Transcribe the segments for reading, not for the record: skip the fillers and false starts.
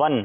1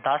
10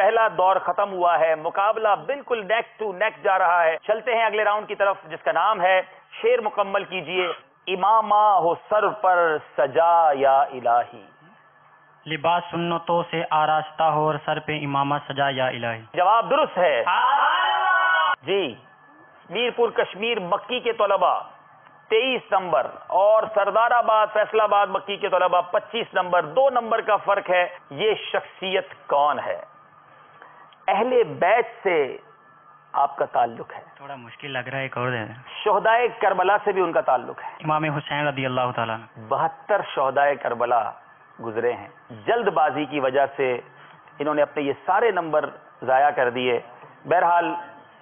پہلا دور ختم ہوا ہے، مقابلہ بالکل نیک ٹو نیک جا رہا ہے. چلتے ہیں اگلے راؤنڈ کی طرف جس کا نام ہے شعر مکمل کیجئے. امامہ ہو سر پر سجا یا الہی. لباس سنتوں سے آراستہ ہو اور سر پہ امامہ سجا یا الہی. جواب درست ہے جی. میرپور کشمیر مکی کے طلباء 23 نمبر اور سردار آباد فیصلہ آباد مکی کے طلباء 25 نمبر. 2 نمبر کا فرق ہے. یہ شخصیت کون ہے؟ اہل بیت سے آپ کا تعلق ہے. تھوڑا مشکل لگ رہا ہے، ایک اور دے دیں. شہدائے کربلا سے بھی ان کا تعلق ہے. امام حسین رضی اللہ تعالیٰ عنہ. 72 شہدائے کربلا گزرے ہیں. جلد بازی کی وجہ سے انہوں نے اپنے یہ سارے نمبر ضائع کر دیے. بہرحال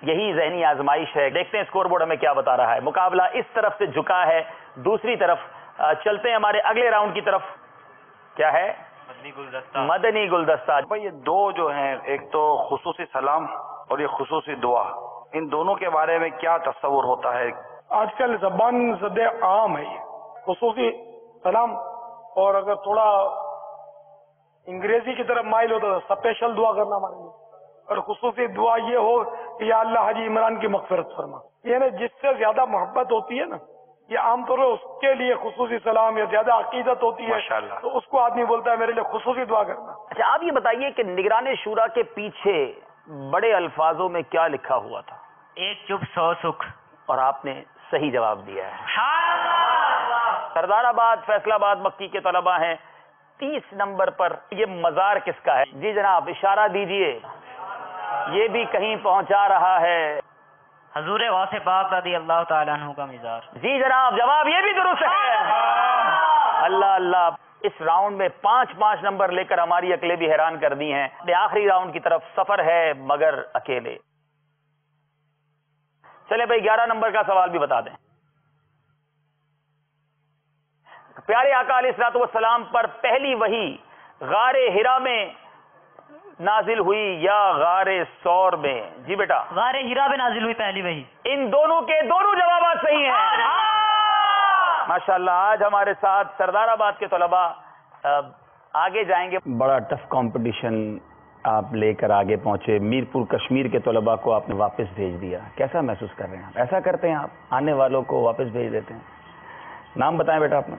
یہی ذہنی آزمائش ہے. دیکھتے ہیں اسکور بورڈ ہمیں کیا بتا رہا ہے. مقابلہ اس طرف سے جھکا ہے، دوسری طرف. چلتے ہیں ہمارے اگلے راؤنڈ کی طرف. کیا ہے؟ مدنی گلدستہ. مدنی گلدستہ. بھائی یہ دو جو ہیں، ایک تو خصوصی سلام اور یہ خصوصی دعا، ان دونوں کے بارے میں کیا تصور ہوتا ہے؟ آج کل زبان زد عام ہے یہ خصوصی سلام، اور اگر تھوڑا انگریزی کی طرف مائل ہو تو اسپیشل دعا کرنا ہمارے لیے، اور خصوصی دعا یہ ہو کہ یا اللہ حاجی عمران کی مغفرت فرما. یعنی جس سے زیادہ محبت ہوتی ہے نا، یہ عام طور پر اس کے لیے خصوصی سلام، یا زیادہ عقیدت ہوتی ہے ماشاءاللہ. تو اس کو آدمی بولتا ہے میرے لیے خصوصی دعا کرنا. اچھا آپ یہ بتائیے کہ نگران شورا کے پیچھے بڑے الفاظوں میں کیا لکھا ہوا تھا؟ ایک چپ 100 سکھ. اور آپ نے صحیح جواب دیا ہے. سردار آباد فیصلہ آباد مکی کے طلباء ہیں 30 نمبر پر. یہ مزار کس کا ہے؟ جی جناب اشارہ دیجئے. یہ بھی کہیں پہنچا رہا ہے. حضور غوث پاک رضی اللہ تعالیٰ عنہ کا مزار. جی جناب جواب یہ بھی درست ہے. اللہ اللہ. اس راؤنڈ میں 5 نمبر لے کر ہماری عقلیں بھی حیران کر دی ہیں. آخری راؤنڈ کی طرف سفر ہے مگر اکیلے. چلے بھائی 11 نمبر کا سوال بھی بتا دیں. پیارے آقا علیہ الصلوۃ والسلام پر پہلی وحی غار ہرا میں نازل ہوئی یا غار ثور میں؟ جی بیٹا غار ہرا میں نازل ہوئی پہلی وحی. ان دونوں کے دونوں جوابات صحیح ہیں. ماشاءاللہ. آج ہمارے ساتھ سردار آباد کے طلباء آگے جائیں گے. بڑا ٹف کمپٹیشن آپ لے کر آگے پہنچے. میرپور کشمیر کے طلباء کو آپ نے واپس بھیج دیا. کیسا محسوس کر رہے ہیں آپ؟ ایسا کرتے ہیں آپ آنے والوں کو واپس بھیج دیتے ہیں. نام بتائیں بیٹا اپنا.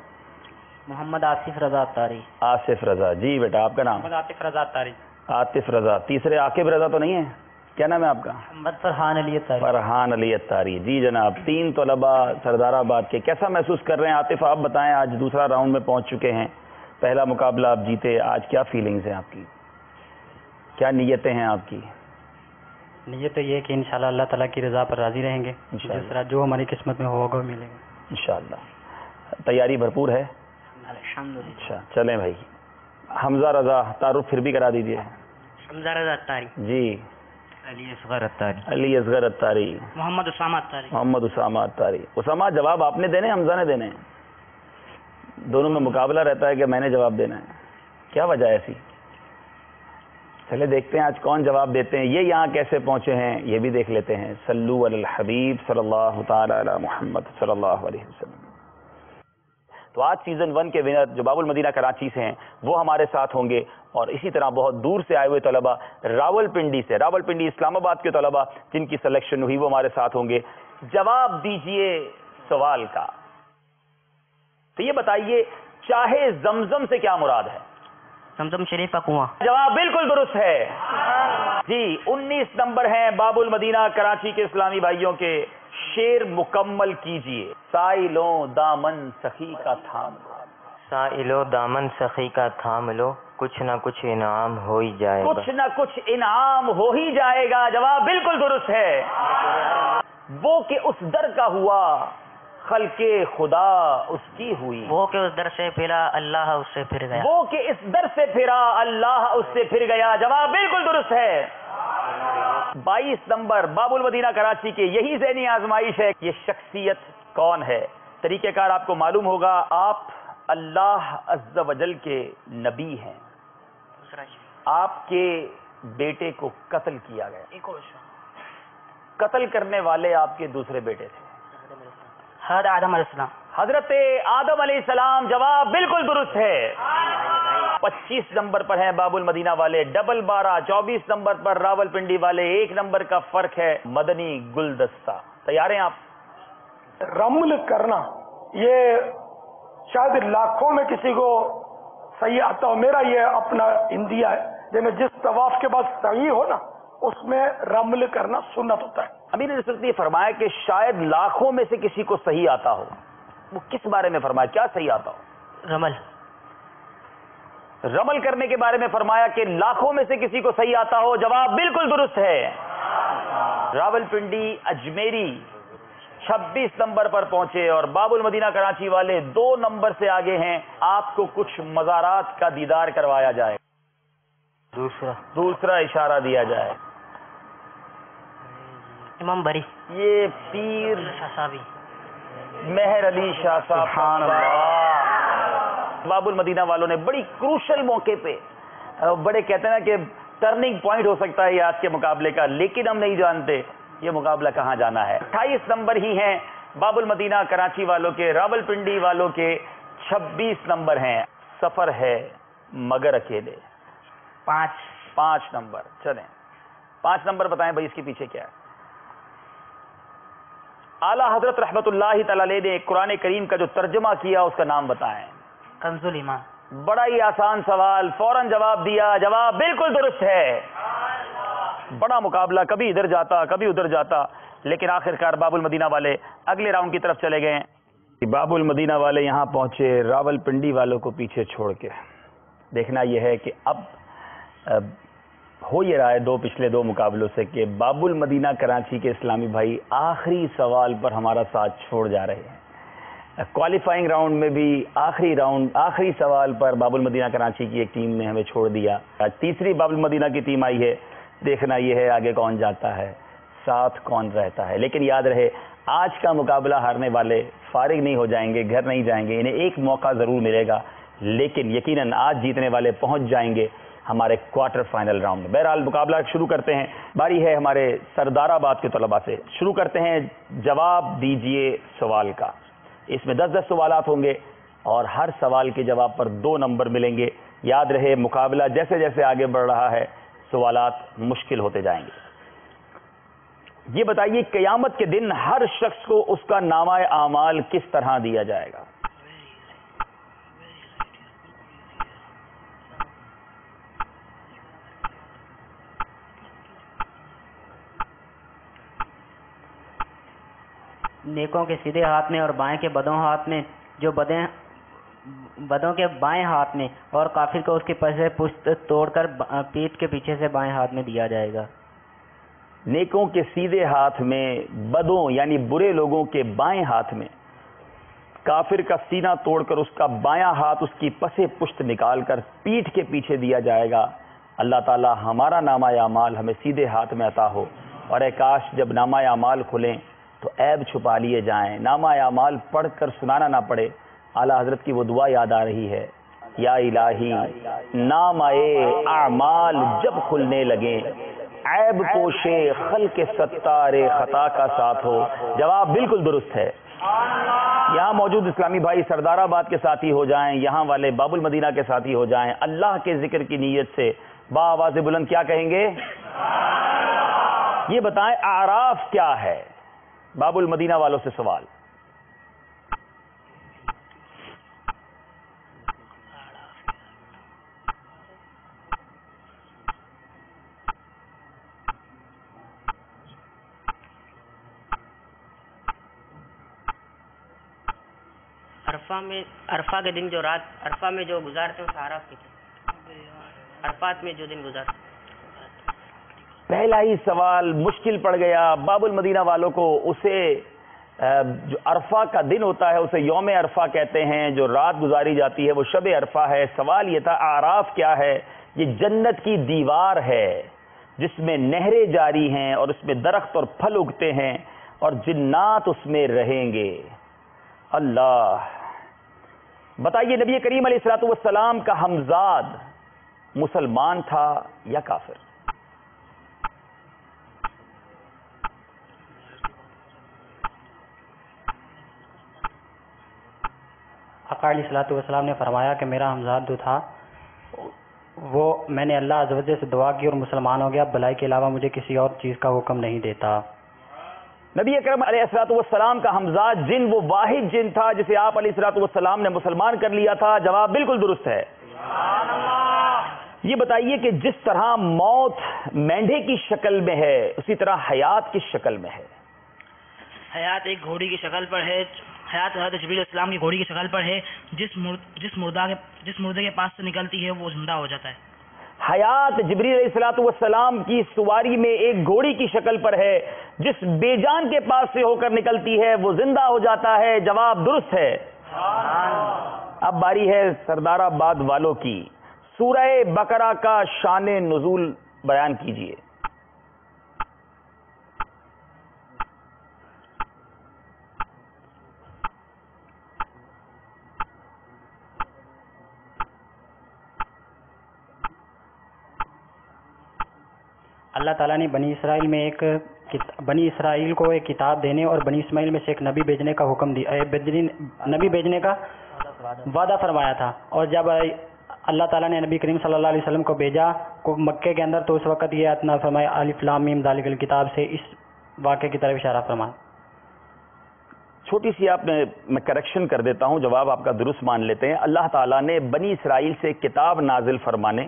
محمد آصف رضا اتاری. آصف رضا. جی بیٹا آپ کا نام؟ محمد عاطف رضا اتاری. عاطف رضا. تیسرے عاقب رضا تو نہیں ہے؟ کیا نام ہے آپ کا؟ محمد فرحان علی اتاری. فرحان علی اتاری. جی جناب 3 طلباء سردار آباد کے. کیسا محسوس کر رہے ہیں عاطف آپ بتائیں؟ آج دوسرا راؤنڈ میں پہنچ چکے ہیں. پہلا مقابلہ آپ جیتے. آج کیا فیلنگز ہیں آپ کی؟ کیا نیتیں ہیں آپ کی؟ نیت تو یہ کہ انشاءاللہ اللہ تعالیٰ کی رضا پر راضی رہیں گے. انشاءاللہ. جس طرح جو ہماری قسمت میں ہوگا وہ ملے گا انشاءاللہ. تیاری بھرپور ہے؟ الحمدللہ. اچھا چلیں بھائی. حمزہ رضا تعارف پھر بھی کرا دیجئے. حمزہ رضا اتاری. جی. علی اصغر اتاری. علی اصغر اتاری. محمد اسامہ اتاری. محمد اسامہ اتاری. اسامہ جواب آپ نے دینے حمزہ نے دینے؟ دونوں میں مقابلہ رہتا ہے کہ میں نے جواب دینا ہے. کیا وجہ ہے ایسی؟ چلے دیکھتے ہیں آج کون جواب دیتے ہیں. یہ یہاں کیسے پہنچے ہیں یہ بھی دیکھ لیتے ہیں. صلو علی الحبیب صلی اللہ تعالی علی محمد صلی اللہ علیہ وسلم. تو آج سیزن 1 کے ونر جو باب المدینہ کراچی سے ہیں وہ ہمارے ساتھ ہوں گے، اور اسی طرح بہت دور سے آئے ہوئے طلباء راول پنڈی اسلام آباد کے طلباء جن کی سلیکشن ہوئی وہ ہمارے ساتھ ہوں گے. جواب دیجئے سوال کا. تو یہ بتائیے چاہے زمزم سے کیا مراد ہے؟ زمزم شریف کا کنواں. جواب بالکل درست ہے جی. 19 نمبر ہیں باب المدینہ کراچی کے اسلامی بھائیوں کے. شعر مکمل کیجئے. سائلوں دامن سخی کا تھام لو. سائلو دامن سخی کا تھام لو، کچھ نہ کچھ انعام ہو ہی جائے گا. کچھ نہ کچھ انعام ہو ہی جائے گا. جواب بالکل درست ہے. وہ کہ اس در کا ہوا خلق خدا اس کی ہوئی. وہ کہ اس در سے پھرا اللہ اس سے پھر گیا. وہ کہ اس در سے پھرا اللہ اس سے پھر گیا. جواب بالکل درست ہے. 22 نمبر باب المدینہ کراچی کے یہی ذہنی آزمائش ہے. یہ شخصیت کون ہے؟ طریقہ کار آپ کو معلوم ہوگا. آپ اللہ عز و جل کے نبی ہیں. آپ کے بیٹے کو قتل کیا گیا. قتل کرنے والے آپ کے دوسرے بیٹے تھے حضرت آدم علیہ السلام. حضرت آدم علیہ السلام. جواب بالکل درست ہے. 25 نمبر پر ہیں باب المدینہ والے، ڈبل 12 24 نمبر پر راول پنڈی والے، 1 نمبر کا فرق ہے مدنی گلدستہ۔ تیار ہیں آپ؟ رمل کرنا یہ شاید لاکھوں میں کسی کو صحیح آتا ہو، میرا یہ اپنا اندیا ہے، جس طواف کے بعد صحیح ہو نا اس میں رمل کرنا سنت ہوتا ہے۔ امیر رسول نے فرمایا کہ شاید لاکھوں میں سے کسی کو صحیح آتا ہو، وہ کس بارے میں فرمایا؟ کیا صحیح آتا ہو؟ رمل کرنے کے بارے میں فرمایا کہ لاکھوں میں سے کسی کو صحیح آتا ہو۔ جواب بالکل درست ہے۔ راول پنڈی اجمیری 26 نمبر پر پہنچے اور باب المدینہ کراچی والے 2 نمبر سے آگے ہیں۔ آپ کو کچھ مزارات کا دیدار کروایا جائے، دوسرا اشارہ دیا جائے۔ امام بری، یہ پیر مہر علی شاہ صاحب، سبحان اللہ۔ باب المدینہ والوں نے بڑی کروشل موقع پہ، بڑے کہتے ہیں نا کہ ٹرننگ پوائنٹ ہو سکتا ہے یہ آج کے مقابلے کا، لیکن ہم نہیں جانتے یہ مقابلہ کہاں جانا ہے۔ 28 نمبر ہی ہیں باب المدینہ کراچی والوں کے، راول پنڈی والوں کے 26 نمبر ہیں۔ سفر ہے مگر اکیلے، 5 نمبر۔ چلیں 5 نمبر بتائیں بھائی، اس کے پیچھے کیا ہے؟ اعلیٰ حضرت رحمت اللہ تعالی علیہ نے قرآن کریم کا جو ترجمہ کیا اس کا نام بتائیں۔ کنز الایمان۔ بڑا ہی آسان سوال، فوراً جواب دیا، جواب بالکل درست ہے۔ بڑا مقابلہ، کبھی ادھر جاتا کبھی ادھر جاتا، لیکن آخرکار باب المدینہ والے اگلے راؤنڈ کی طرف چلے گئے۔ باب المدینہ والے یہاں پہنچے راول پنڈی والوں کو پیچھے چھوڑ کے۔ دیکھنا یہ ہے کہ اب ہو یہ رہا ہے پچھلے 2 مقابلوں سے کہ باب المدینہ کراچی کے اسلامی بھائی آخری سوال پر ہمارا ساتھ چھوڑ جا رہے ہیں۔ کوالیفائنگ راؤنڈ میں بھی آخری سوال پر باب المدینہ کراچی کی ایک ٹیم نے ہمیں چھوڑ دیا۔ تیسری باب المدینہ کی ٹیم آئی ہے، دیکھنا یہ ہے آگے کون جاتا ہے، ساتھ کون رہتا ہے۔ لیکن یاد رہے آج کا مقابلہ ہارنے والے فارغ نہیں ہو جائیں گے، گھر نہیں جائیں گے، انہیں ایک موقع ضرور ملے گا، لیکن یقیناً آج جیتنے والے پہنچ جائیں گے ہمارے کوارٹر فائنل راؤنڈ میں۔ بہرحال مقابلہ شروع کرتے ہیں، باری ہے ہمارے سردار آباد کے طلباء سے۔ شروع کرتے ہیں، جواب دیجئے سوال کا۔ اس میں 10 سوالات ہوں گے اور ہر سوال کے جواب پر 2 نمبر ملیں گے۔ یاد رہے مقابلہ جیسے جیسے آگے بڑھ رہا ہے سوالات مشکل ہوتے جائیں گے۔ یہ بتائیے قیامت کے دن ہر شخص کو اس کا نامہ اعمال کس طرح دیا جائے گا؟ نیکوں کے سیدھے ہاتھ میں اور بائیں کے بدوں ہاتھ میں، جو بدوں کے بائیں ہاتھ میں، اور کافر کو اس کے پسے پشت توڑ کر پیٹھ کے پیچھے سے بائیں ہاتھ میں دیا جائے گا۔ نیکوں کے سیدھے ہاتھ میں، بدوں یعنی برے لوگوں کے بائیں ہاتھ میں، کافر کا سینہ توڑ کر اس کا بایاں ہاتھ اس کی پسے پشت نکال کر پیٹھ کے پیچھے دیا جائے گا۔ اللہ تعالی ہمارا نامہ اعمال ہمیں سیدھے ہاتھ میں عطا ہو، اور اے کاش جب نامہ اعمال کھلیں تو عیب چھپا لیے جائیں، نامہ اعمال پڑھ کر سنانا نہ پڑے۔ اعلیٰ حضرت کی وہ دعا یاد آ رہی ہے، یا الہی نامہ اعمال جب کھلنے لگیں، عیب پوشے خلق ستار خطا کا ساتھ ہو۔ جواب بالکل درست ہے۔ یہاں موجود اسلامی بھائی سردار آباد کے ساتھی ہو جائیں، یہاں والے باب المدینہ کے ساتھی ہو جائیں، اللہ کے ذکر کی نیت سے بآواز بلند کیا کہیں گے؟ یہ بتائیں اعراف کیا ہے؟ باب المدینہ والوں سے سوال۔ عرفہ کے دن جو رات عرفہ میں جو گزارتے ہیں سہارا کی عرفات میں جو دن گزارتے ہیں۔ پہلا ہی سوال مشکل پڑ گیا باب المدینہ والوں کو۔ اسے جو عرفہ کا دن ہوتا ہے اسے یوم عرفہ کہتے ہیں، جو رات گزاری جاتی ہے وہ شب عرفہ ہے۔ سوال یہ تھا اعراف کیا ہے؟ یہ جنت کی دیوار ہے جس میں نہریں جاری ہیں اور اس میں درخت اور پھل اگتے ہیں اور جنات اس میں رہیں گے۔ اللہ بتائیے نبی کریم علیہ الصلوۃ والسلام کا ہمزاد مسلمان تھا یا کافر؟ آقا علیہ الصلوۃ والسلام نے فرمایا کہ میرا ہمزاد جو تھا میں نے اللہ عز و جل سے دعا کی اور مسلمان ہو گیا. بھلائی کے علاوہ مجھے کسی اور چیز کا حکم نہیں دیتا. نبی اکرم علیہ الصلوۃ والسلام کا حمزہ جن وہ واحد جن تھا جسے آپ علیہ الصلوۃ والسلام نے مسلمان کر لیا تھا. جواب بالکل درست ہے. یہ بتائیے کہ جس طرح موت مینڈھے کی شکل میں ہے اسی طرح حیات کس شکل میں ہے؟ حیات ایک گھوڑی کی شکل پر ہے. حیات حضرت جبریل علیہ السلام کی گھوڑی کی شکل پر ہے. جس مردہ کے پاس سے نکلتی ہے وہ زندہ ہو جاتا ہے. حیات جبریل علیہ الصلوۃ والسلام کی سواری میں ایک گھوڑی کی شکل پر ہے. جس بے جان کے پاس سے ہو کر نکلتی ہے وہ زندہ ہو جاتا ہے. جواب درست ہے. اب باری ہے سردار آباد والوں کی. سورہ بقرہ کا شان نزول بیان کیجئے. اللہ تعالیٰ نے بنی اسرائیل کو ایک کتاب دینے اور بنی اسماعیل میں سے ایک نبی بھیجنے کا حکم دیا. نبی بھیجنے کا وعدہ فرمایا تھا. اور جب اللہ تعالیٰ نے نبی کریم صلی اللہ علیہ وسلم کو بھیجا مکے کے اندر تو اس وقت یہ اتنا فرمایا الف لام میم ذالک الکتاب سے اس واقعے کی طرف اشارہ فرمایا. چھوٹی سی میں کریکشن کر دیتا ہوں. جواب آپ کا درست مان لیتے ہیں. اللہ تعالیٰ نے بنی اسرائیل سے کتاب نازل فرمانے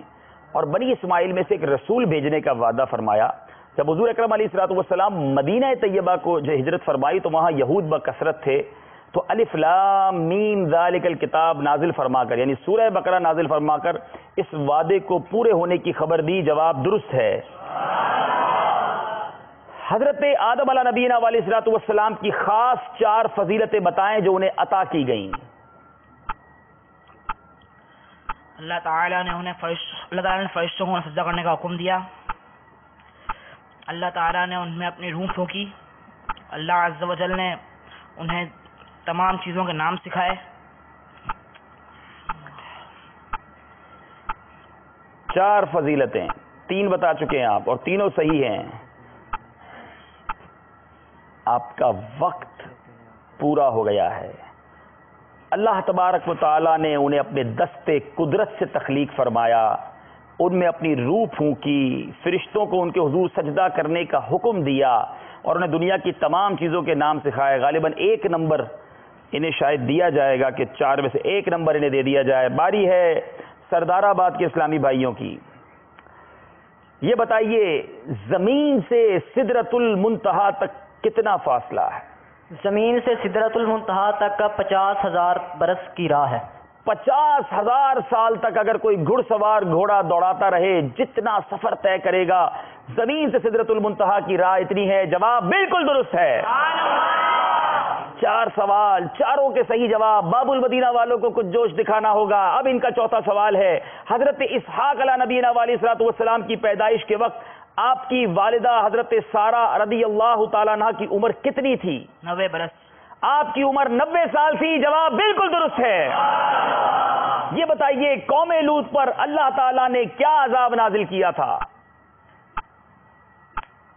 اور بنی اسماعیل میں سے ایک رسول بھیجنے کا وعدہ فرمایا. جب حضور اکرم علیہ الصلوۃ والسلام مدینہ طیبہ کو جو ہجرت فرمائی تو وہاں یہود بکثرت تھے. تو الف لام میم ذالک الکتاب نازل فرما کر یعنی سورہ بقرہ نازل فرما کر اس وعدے کو پورے ہونے کی خبر دی. جواب درست ہے. حضرت آدم علیہ نبینا علیہ الصلوۃ والسلام کی خاص 4 فضیلتیں بتائیں جو انہیں عطا کی گئیں. اللہ تعالیٰ نے فرشتوں کو سجدہ کرنے کا حکم دیا. اللہ تعالیٰ نے ان میں اپنی روح پھونکی. اللہ عز و جل نے انہیں تمام چیزوں کے نام سکھائے. 4 فضیلتیں 3 بتا چکے ہیں آپ اور تینوں صحیح ہیں. آپ کا وقت پورا ہو گیا ہے. اللہ تبارک و تعالیٰ نے انہیں اپنے دستے قدرت سے تخلیق فرمایا. ان میں اپنی روح پھونکی. فرشتوں کو ان کے حضور سجدہ کرنے کا حکم دیا اور انہیں دنیا کی تمام چیزوں کے نام سکھائے. غالباً 1 نمبر انہیں شاید دیا جائے گا کہ 4 میں سے 1 نمبر انہیں دے دیا جائے. باری ہے سردار آباد کے اسلامی بھائیوں کی. یہ بتائیے زمین سے سدرۃ المنتہا تک کتنا فاصلہ ہے؟ زمین سے سدرۃ المنتہا تک کا 50,000 برس کی راہ ہے. 50,000 سال تک اگر کوئی گھڑ سوار گھوڑا دوڑاتا رہے جتنا سفر طے کرے گا زمین سے سدرۃ المنتہا کی راہ اتنی ہے. جواب بالکل درست ہے. 4 سوال 4وں کے صحیح جواب. باب المدینہ والوں کو کچھ جوش دکھانا ہوگا. اب ان کا چوتھا سوال ہے. حضرت اسحاق علیہ نبینا علیہ الصلوۃ والسلام کی پیدائش کے وقت آپ کی والدہ حضرت سارہ رضی اللہ تعالیٰ عنہ کی عمر کتنی تھی؟ 90 برس. آپ کی عمر 90 سال تھی. جواب بالکل درست ہے. یہ بتائیے قوم لوط پر اللہ تعالیٰ نے کیا عذاب نازل کیا تھا؟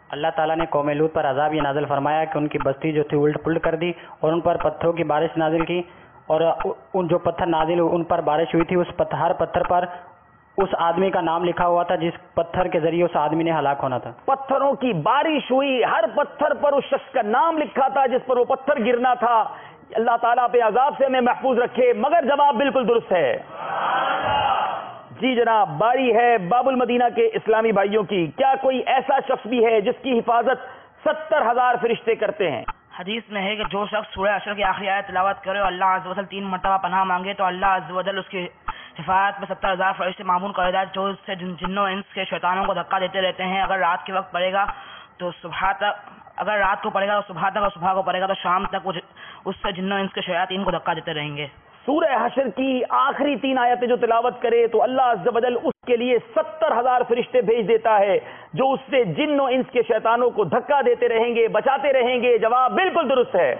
اللہ تعالیٰ نے قوم لوط پر عذاب یہ نازل فرمایا کہ ان کی بستی جو تھی الٹ پلٹ کر دی اور ان پر پتھروں کی بارش نازل کی. اور ان جو پتھر نازل ان پر بارش ہوئی تھی ہر پتھر پر اس آدمی کا نام لکھا ہوا تھا جس پتھر کے ذریعے اس آدمی نے ہلاک ہونا تھا. پتھروں کی بارش ہوئی. ہر پتھر پر اس شخص کا نام لکھا تھا جس پر وہ پتھر گرنا تھا. اللہ تعالیٰ پہ عذاب سے ہمیں محفوظ رکھے. مگر جواب بالکل درست ہے. جی جناب باری ہے باب المدینہ کے اسلامی بھائیوں کی. کیا کوئی ایسا شخص بھی ہے جس کی حفاظت 70,000 فرشتے کرتے ہیں؟ حدیث میں ہے کہ جو شخص سورہ حشر کی آخری آیت تلاوت کرے اور اللہ عز و جل 3 مرتبہ پناہ مانگے تو اللہ عز و جل اس کی حفاظت میں 70,000 فرشتے معمول کر دیتا ہے جو اس سے جنوں انس کے شیطانوں کو دھکا دیتے رہتے ہیں. اگر رات کے وقت پڑے گا تو صبح تک، اگر رات کو پڑے گا تو صبح تک، اور صبح کو پڑے گا تو شام تک اس سے جنوں انس کے شیاطین کو دھکا دیتے رہیں گے. سورہ حشر کی آخری 3 آیتیں جو تلاوت کرے تو اللہ عز و جل اس کے لیے 70,000 فرشتے بھیج دیتا ہے جو اس سے جن و انس کے شیطانوں کو دھکا دیتے رہیں گے، بچاتے رہیں گے. جواب بالکل درست ہے.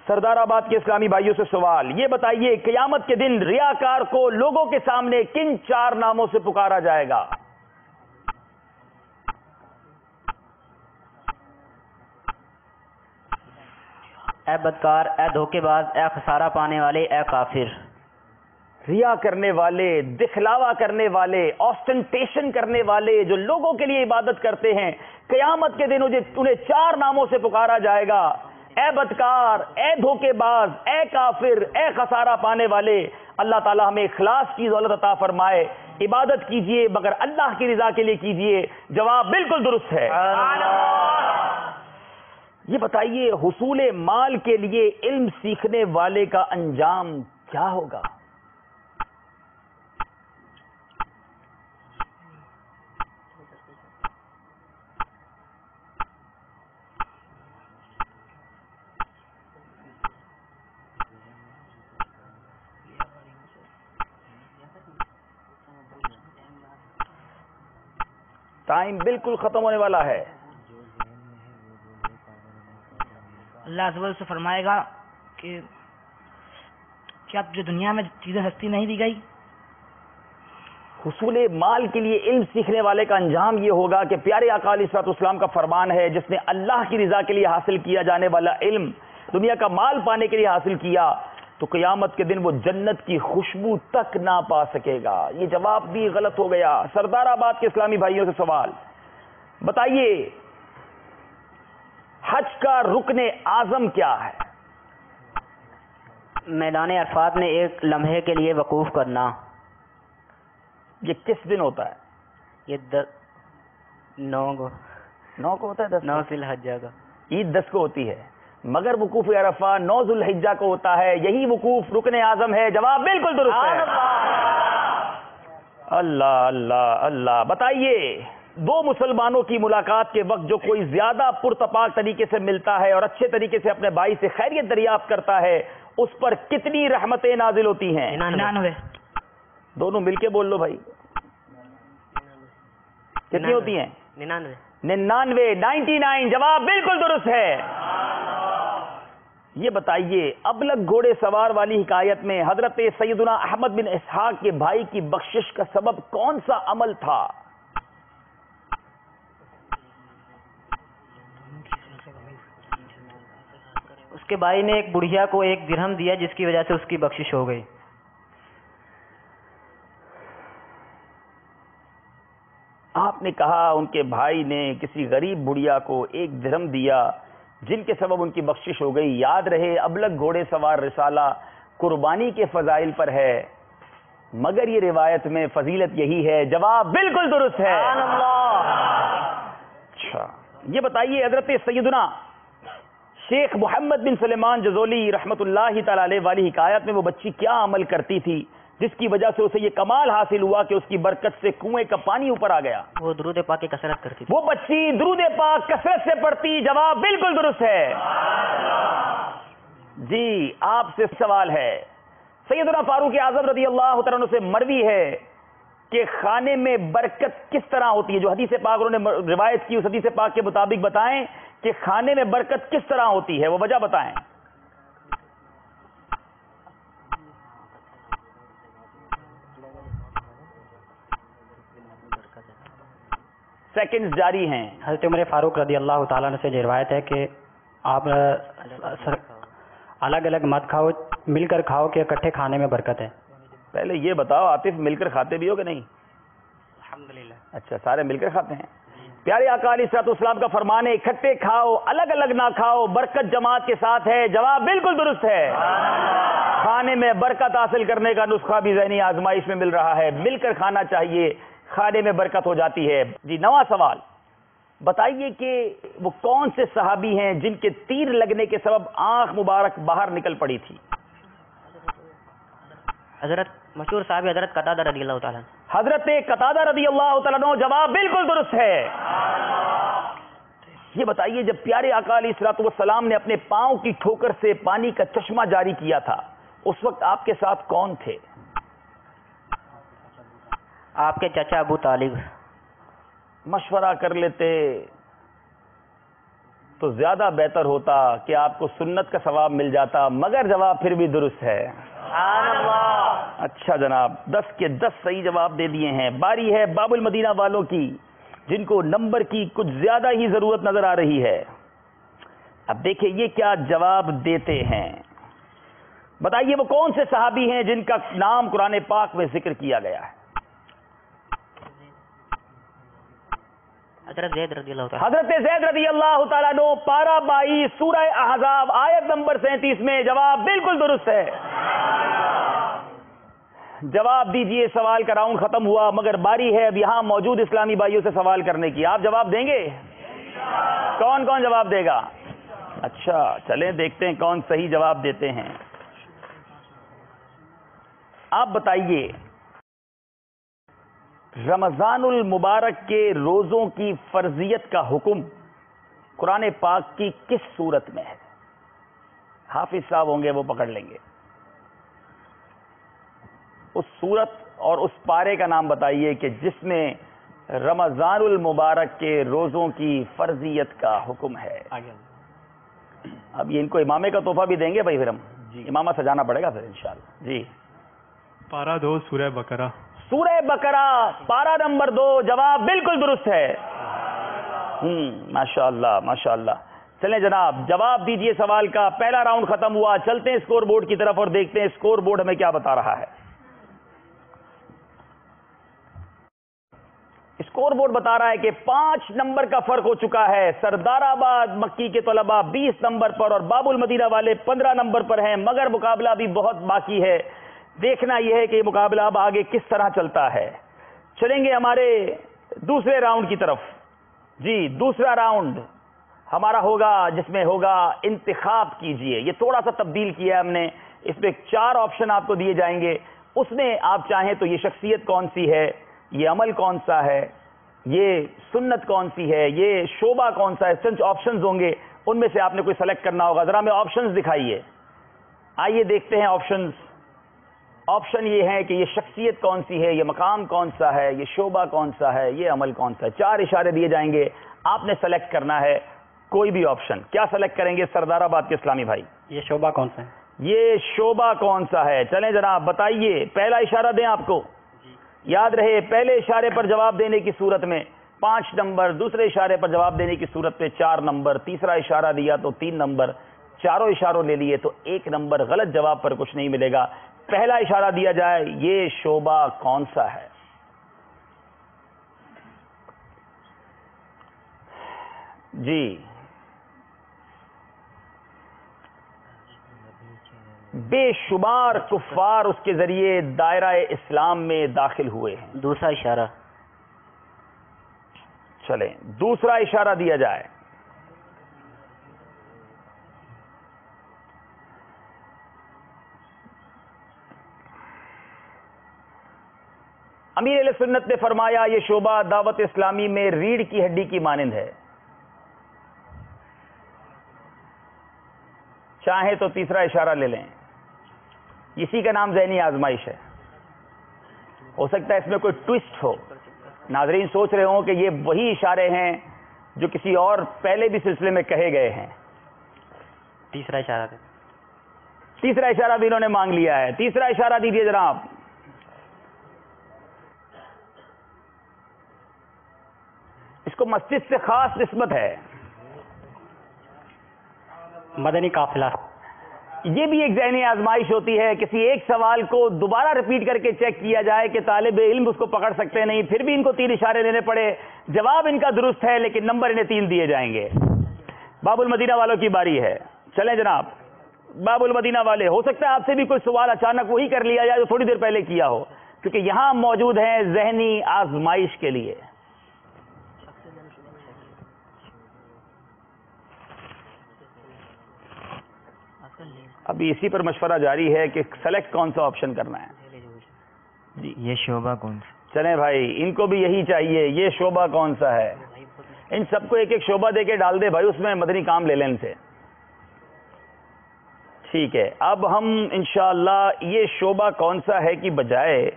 سردار آباد کے اسلامی بھائیوں سے سوال. یہ بتائیے قیامت کے دن ریاکار کو لوگوں کے سامنے کن 4 ناموں سے پکارا جائے گا؟ اے بدکار، اے دھوکے باز، اے خسارہ پانے والے، اے کافر. ریا کرنے والے، دکھلاوا کرنے والے، آسٹنٹیشن کرنے والے، جو لوگوں کے لیے عبادت کرتے ہیں، قیامت کے دن انہیں 4 ناموں سے پکارا جائے گا: اے بدکار، اے دھوکے باز، اے کافر، اے خسارہ پانے والے۔ اللہ تعالی ہمیں اخلاص کی دولت عطا فرمائے۔ عبادت کیجئے مگر اللہ کی رضا کے لیے کیجئے۔ جواب بالکل درست ہے۔ یہ بتائیے، حصول مال کے لیے علم سیکھنے والے کا انجام کیا ہوگا؟ ٹائم بالکل ختم ہونے والا ہے۔ اللہ عز و جل سے فرمائے گا کہ کیا تجھے دنیا میں چیزیں سستی نہیں دی گئی؟ حصول مال کے لیے علم سیکھنے والے کا انجام یہ ہوگا کہ پیارے آقا علیہ الصلوۃ والسلام کا فرمان ہے، جس نے اللہ کی رضا کے لیے حاصل کیا جانے والا علم دنیا کا مال پانے کے لیے حاصل کیا تو قیامت کے دن وہ جنت کی خوشبو تک نہ پا سکے گا۔ یہ جواب بھی غلط ہو گیا۔ سردار آباد کے اسلامی بھائیوں سے سوال، بتائیے حج کا رکن اعظم کیا ہے؟ میدان عرفات میں ایک لمحے کے لیے وقوف کرنا۔ یہ کس دن ہوتا ہے؟ یہ 9 کو ہوتا ہے، 9 ذی الحجہ کا۔ عید 10 کو ہوتی ہے، مگر وقوف عرفہ 9 ذی الحجہ کو ہوتا ہے۔ یہی وقوف رکن اعظم ہے۔ جواب بالکل درست ہے۔ اللہ اللہ اللہ۔ بتائیے، 2 مسلمانوں کی ملاقات کے وقت جو کوئی زیادہ پرتپاک طریقے سے ملتا ہے اور اچھے طریقے سے اپنے بھائی سے خیریت دریافت کرتا ہے، اس پر کتنی رحمتیں نازل ہوتی ہیں؟ 99۔ دونوں مل کے بول لو بھائی، کتنی ہوتی ہیں؟ 99۔ 99۔ جواب بالکل درست ہے۔ یہ بتائیے، ابلغ گھوڑے سوار والی حکایت میں حضرت سیدنا احمد بن اسحاق کے بھائی کی بخشش کا سبب کون سا عمل تھا؟ اس کے بھائی نے ایک بڑھیا کو 1 درہم دیا، جس کی وجہ سے اس کی بخشش ہو گئی۔ آپ نے کہا ان کے بھائی نے کسی غریب بڑھیا کو 1 درہم دیا جن کے سبب ان کی بخشش ہو گئی۔ یاد رہے، ابلغ گھوڑے سوار رسالہ قربانی کے فضائل پر ہے، مگر یہ روایت میں فضیلت یہی ہے۔ جواب بالکل درست ہے۔ اچھا، یہ بتائیے، حضرت سیدنا شیخ محمد بن سلیمان جزولی رحمت اللہ تعالی علیہ والی حکایت میں وہ بچی کیا عمل کرتی تھی جس کی وجہ سے اسے یہ کمال حاصل ہوا کہ اس کی برکت سے کنویں کا پانی اوپر آ گیا؟ وہ درود پاک کی کثرت کرتی تھی۔ وہ بچی درود پاک کثرت سے پڑھتی۔ جواب بالکل درست ہے۔ جی، آپ سے سوال ہے، سیدنا فاروق اعظم رضی اللہ تعالیٰ عنہ سے مروی ہے کہ کھانے میں برکت کس طرح ہوتی ہے؟ جو حدیث پاک انہوں نے روایت کی، اس حدیث پاک کے مطابق بتائیں کہ کھانے میں برکت کس طرح ہوتی ہے، وہ وجہ بتائیں۔ سیکنڈز جاری ہیں۔ حضرت عمر فاروق رضی اللہ تعالیٰ عنہ سے یہ روایت ہے کہ آپ الگ الگ مت کھاؤ، مل کر کھاؤ کہ اکٹھے کھانے میں برکت ہے۔ پہلے یہ بتاؤ، عاطف مل کر کھاتے بھی ہو کہ نہیں؟ الحمدللہ۔ اچھا، سارے مل کر کھاتے ہیں۔ پیارے آقا علیہ الصلوۃ والسلام کا فرمان ہے، اکٹھے کھاؤ، الگ الگ نہ کھاؤ، برکت جماعت کے ساتھ ہے۔ جواب بالکل درست ہے۔ کھانے میں برکت حاصل کرنے کا نسخہ بھی ذہنی آزمائش میں مل رہا ہے، مل کر کھانا چاہیے، کھانے میں برکت ہو جاتی ہے۔ جی، نواں سوال، بتائیے کہ وہ کون سے صحابی ہیں جن کے تیر لگنے کے سبب آنکھ مبارک باہر نکل پڑی تھی؟ حضرت مشہور صحابی حضرت قتادہ رضی اللہ تعالیٰ عنہ۔ حضرت قتادہ رضی اللہ تعالیٰ عنہ۔ جواب بالکل درست ہے۔ یہ بتائیے، جب پیارے آقا علیہ الصلوۃ والسلام نے اپنے پاؤں کی ٹھوکر سے پانی کا چشمہ جاری کیا تھا، اس وقت آپ کے ساتھ کون تھے؟ آپ کے چچا ابو طالب۔ مشورہ کر لیتے تو زیادہ بہتر ہوتا کہ آپ کو سنت کا ثواب مل جاتا، مگر جواب پھر بھی درست ہے۔ اچھا جناب، 10 کے 10 صحیح جواب دے دیے ہیں۔ باری ہے باب المدینہ والوں کی، جن کو نمبر کی کچھ زیادہ ہی ضرورت نظر آ رہی ہے۔ اب دیکھیں یہ کیا جواب دیتے ہیں۔ بتائیے وہ کون سے صحابی ہیں جن کا نام قرآن پاک میں ذکر کیا گیا ہے؟ حضرت زید رضی اللہ تعالیٰ. حضرت زید رضی اللہ تعالیٰ عنہ، پارہ 22 سورہ احزاب آیت نمبر 37 میں جواب بالکل درست ہے. جواب دیجئے، سوال کا راؤنڈ ختم ہوا، مگر باری ہے اب یہاں موجود اسلامی بھائیوں سے سوال کرنے کی. آپ جواب دیں گے؟ کون کون جواب دے گا؟ اچھا چلیں دیکھتے ہیں کون صحیح جواب دیتے ہیں. آپ بتائیے رمضان المبارک کے روزوں کی فرضیت کا حکم قرآن پاک کی کس صورت میں ہے؟ حافظ صاحب ہوں گے وہ پکڑ لیں گے. اس صورت اور اس پارے کا نام بتائیے کہ جس میں رمضان المبارک کے روزوں کی فرضیت کا حکم ہے. اب یہ ان کو امامے کا تحفہ بھی دیں گے بھائی، پھر ہم امامہ سجانا پڑے گا پھر انشاءاللہ. جی پارہ 2 سورہ بقرہ. سورہ بقرہ پارہ نمبر 2، جواب بالکل درست ہے. ماشاءاللہ ماشاءاللہ. چلیں جناب جواب دیجئے سوال کا. پہلا راؤنڈ ختم ہوا، چلتے ہیں اسکور بورڈ کی طرف اور دیکھتے ہیں اسکور بورڈ ہمیں کیا بتا رہا ہے. اسکور بورڈ بتا رہا ہے کہ 5 نمبر کا فرق ہو چکا ہے. سردار آباد مکی کے طلباء 20 نمبر پر اور باب المدینہ والے 15 نمبر پر ہیں، مگر مقابلہ بھی بہت باقی ہے. دیکھنا یہ ہے کہ یہ مقابلہ اب آگے کس طرح چلتا ہے. چلیں گے ہمارے دوسرے راؤنڈ کی طرف. جی دوسرا راؤنڈ ہمارا ہوگا جس میں ہوگا انتخاب کیجئے. یہ تھوڑا سا تبدیل کیا ہے ہم نے، اس میں 4 آپشن آپ کو دیے جائیں گے. اس میں آپ چاہیں تو یہ شخصیت کون سی ہے، یہ عمل کون سا ہے، یہ سنت کون سی ہے، یہ شعبہ کون سا ہے، چند آپشنز ہوں گے، ان میں سے آپ نے کوئی سلیکٹ کرنا ہوگا. ذرا ہمیں آپشنز دکھائیے. آئیے دیکھتے ہیں آپشنز. آپشن یہ ہے کہ یہ شخصیت کون سی ہے، یہ مقام کون سا ہے، یہ شعبہ کون سا ہے، یہ عمل کون سا ہے. 4 اشارے دیے جائیں گے، آپ نے سلیکٹ کرنا ہے کوئی بھی آپشن. کیا سلیکٹ کریں گے سردار آباد کے اسلامی بھائی؟ یہ شعبہ کون سا ہے؟ یہ شعبہ کون سا ہے؟ چلیں جناب بتائیے. پہلا اشارہ دیں آپ کو. یاد رہے پہلے اشارے پر جواب دینے کی صورت میں 5 نمبر، دوسرے اشارے پر جواب دینے کی صورت میں 4 نمبر، تیسرا اشارہ دیا تو 3 نمبر، چاروں اشاروں لے لیے تو 1 نمبر. غلط جواب پر کچھ نہیں ملے گا. پہلا اشارہ دیا جائے، یہ شعبہ کون سا ہے؟ جی بے شمار کفار اس کے ذریعے دائرہ اسلام میں داخل ہوئے ہیں. دوسرا اشارہ. چلیں دوسرا اشارہ دیا جائے. امیر اہل سنت نے فرمایا یہ شعبہ دعوت اسلامی میں ریڑھ کی ہڈی کی مانند ہے. چاہیں تو تیسرا اشارہ لے لیں. اسی کا نام ذہنی آزمائش ہے. ہو سکتا ہے اس میں کوئی ٹویسٹ ہو. ناظرین سوچ رہے ہوں کہ یہ وہی اشارے ہیں جو کسی اور پہلے بھی سلسلے میں کہے گئے ہیں. تیسرا اشارہ. تیسرا اشارہ بھی انہوں نے مانگ لیا ہے. تیسرا اشارہ دیجیے جناب. اس کو مسجد سے خاص نسبت ہے. مدنی قافلہ. یہ بھی ایک ذہنی آزمائش ہوتی ہے. کسی ایک سوال کو دوبارہ ریپیٹ کر کے چیک کیا جائے کہ طالب علم اس کو پکڑ سکتے نہیں، پھر بھی ان کو 3 اشارے لینے پڑے. جواب ان کا درست ہے لیکن نمبر انہیں 3 دیے جائیں گے. باب المدینہ والوں کی باری ہے. چلیں جناب باب المدینہ والے، ہو سکتا ہے آپ سے بھی کوئی سوال اچانک وہی کر لیا جائے جو تھوڑی دیر پہلے کیا ہو، کیونکہ یہاں موجود ہیں ذہنی آزمائش کے لیے. ابھی اسی پر مشورہ جاری ہے کہ سلیکٹ کون سا آپشن کرنا ہے. جی یہ شعبہ کون سا؟ چلیں بھائی ان کو بھی یہی چاہیے. یہ شعبہ کون سا ہے؟ ان سب کو ایک ایک شعبہ دے کے ڈال دے بھائی، اس میں مدنی کام لے لیں ان سے. ٹھیک ہے اب ہم انشاءاللہ یہ شعبہ کون سا ہے کی بجائے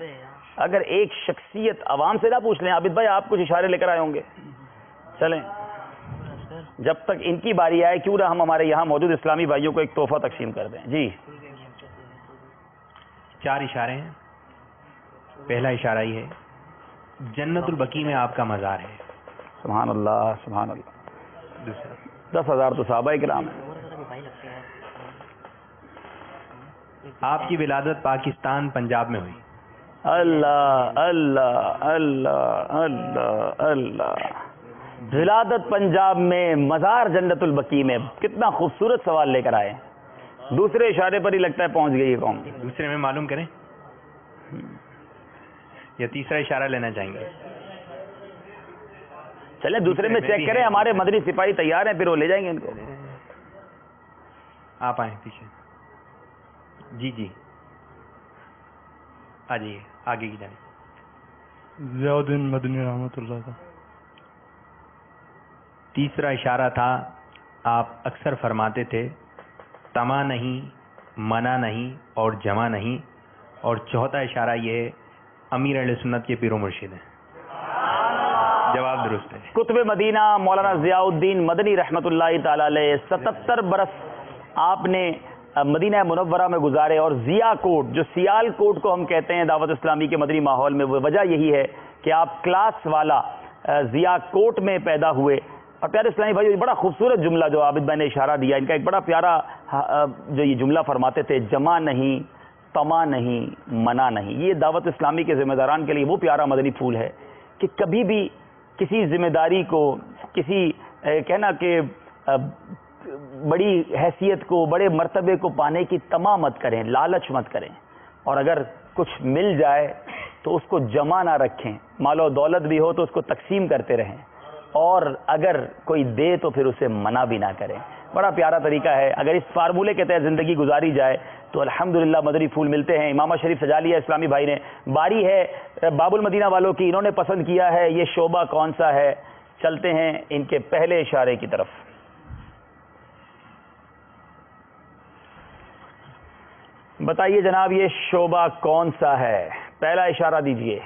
اگر ایک شخصیت عوام سے نہ پوچھ لیں. عابد بھائی آپ کچھ اشارے لے کر آئے ہوں گے. چلیں جب تک ان کی باری آئے کیوں نہ ہم ہمارے یہاں موجود اسلامی بھائیوں کو ایک تحفہ تقسیم کر دیں. جی 4 اشارے ہیں. پہلا اشارہ یہ ہے جنت البقیع میں آپ کا مزار ہے. سبحان اللہ سبحان اللہ. 10,000 تو صحابہ کرام ہیں. آپ کی ولادت پاکستان پنجاب میں ہوئی. اللہ اللہ اللہ اللہ اللہ. ولادت پنجاب میں، مزار جنت البقیع میں. کتنا خوبصورت سوال لے کر آئے. دوسرے اشارے پر ہی لگتا ہے پہنچ گئی یہ قوم. دوسرے میں معلوم کریں یا تیسرا اشارہ لینا چاہیں گے؟ چلے دوسرے میں چیک کریں. ہمارے مدنی سپاہی تیار ہیں، پھر وہ لے جائیں گے ان کو. آپ آئیں پیچھے. جی جی آ جائیے آگے کی جانب. ضیاء الدین مدنی رحمۃ اللہ کا. تیسرا اشارہ تھا، آپ اکثر فرماتے تھے تما نہیں، منع نہیں اور جمع نہیں. اور چوتھا اشارہ یہ ہے امیر اہل سنت کے پیر و مرشد ہیں. جواب درست ہے. قطب مدینہ مولانا ضیاء الدین مدنی رحمۃ اللہ تعالی علیہ 77 برس آپ نے مدینہ منورہ میں گزارے. اور ضیاء کوٹ، جو سیال کوٹ کو ہم کہتے ہیں دعوت اسلامی کے مدنی ماحول میں، وہ وجہ یہی ہے کہ آپ کلاس والا ضیاء کوٹ میں پیدا ہوئے. اور پیارے اسلامی بھائی، بڑا خوبصورت جملہ جو عابد بھائی نے اشارہ دیا، ان کا ایک بڑا پیارا جو یہ جملہ فرماتے تھے، جمع نہیں، طمع نہیں، منع نہیں. یہ دعوت اسلامی کے ذمہ داران کے لیے وہ پیارا مدنی پھول ہے کہ کبھی بھی کسی ذمہ داری کو، کسی کہنا کہ بڑی حیثیت کو، بڑے مرتبے کو پانے کی طمع مت کریں، لالچ مت کریں. اور اگر کچھ مل جائے تو اس کو جمع نہ رکھیں. مال و دولت بھی ہو تو اس کو تقسیم کرتے رہیں. اور اگر کوئی دے تو پھر اسے منع بھی نہ کریں. بڑا پیارا طریقہ ہے. اگر اس فارمولے کے تحت زندگی گزاری جائے تو الحمدللہ مدنی پھول ملتے ہیں. امامہ شریف سجا لیا اسلامی بھائی نے. باری ہے باب المدینہ والوں کی، انہوں نے پسند کیا ہے یہ شعبہ کون سا ہے. چلتے ہیں ان کے پہلے اشارے کی طرف. بتائیے جناب یہ شعبہ کون سا ہے؟ پہلا اشارہ دیجئے.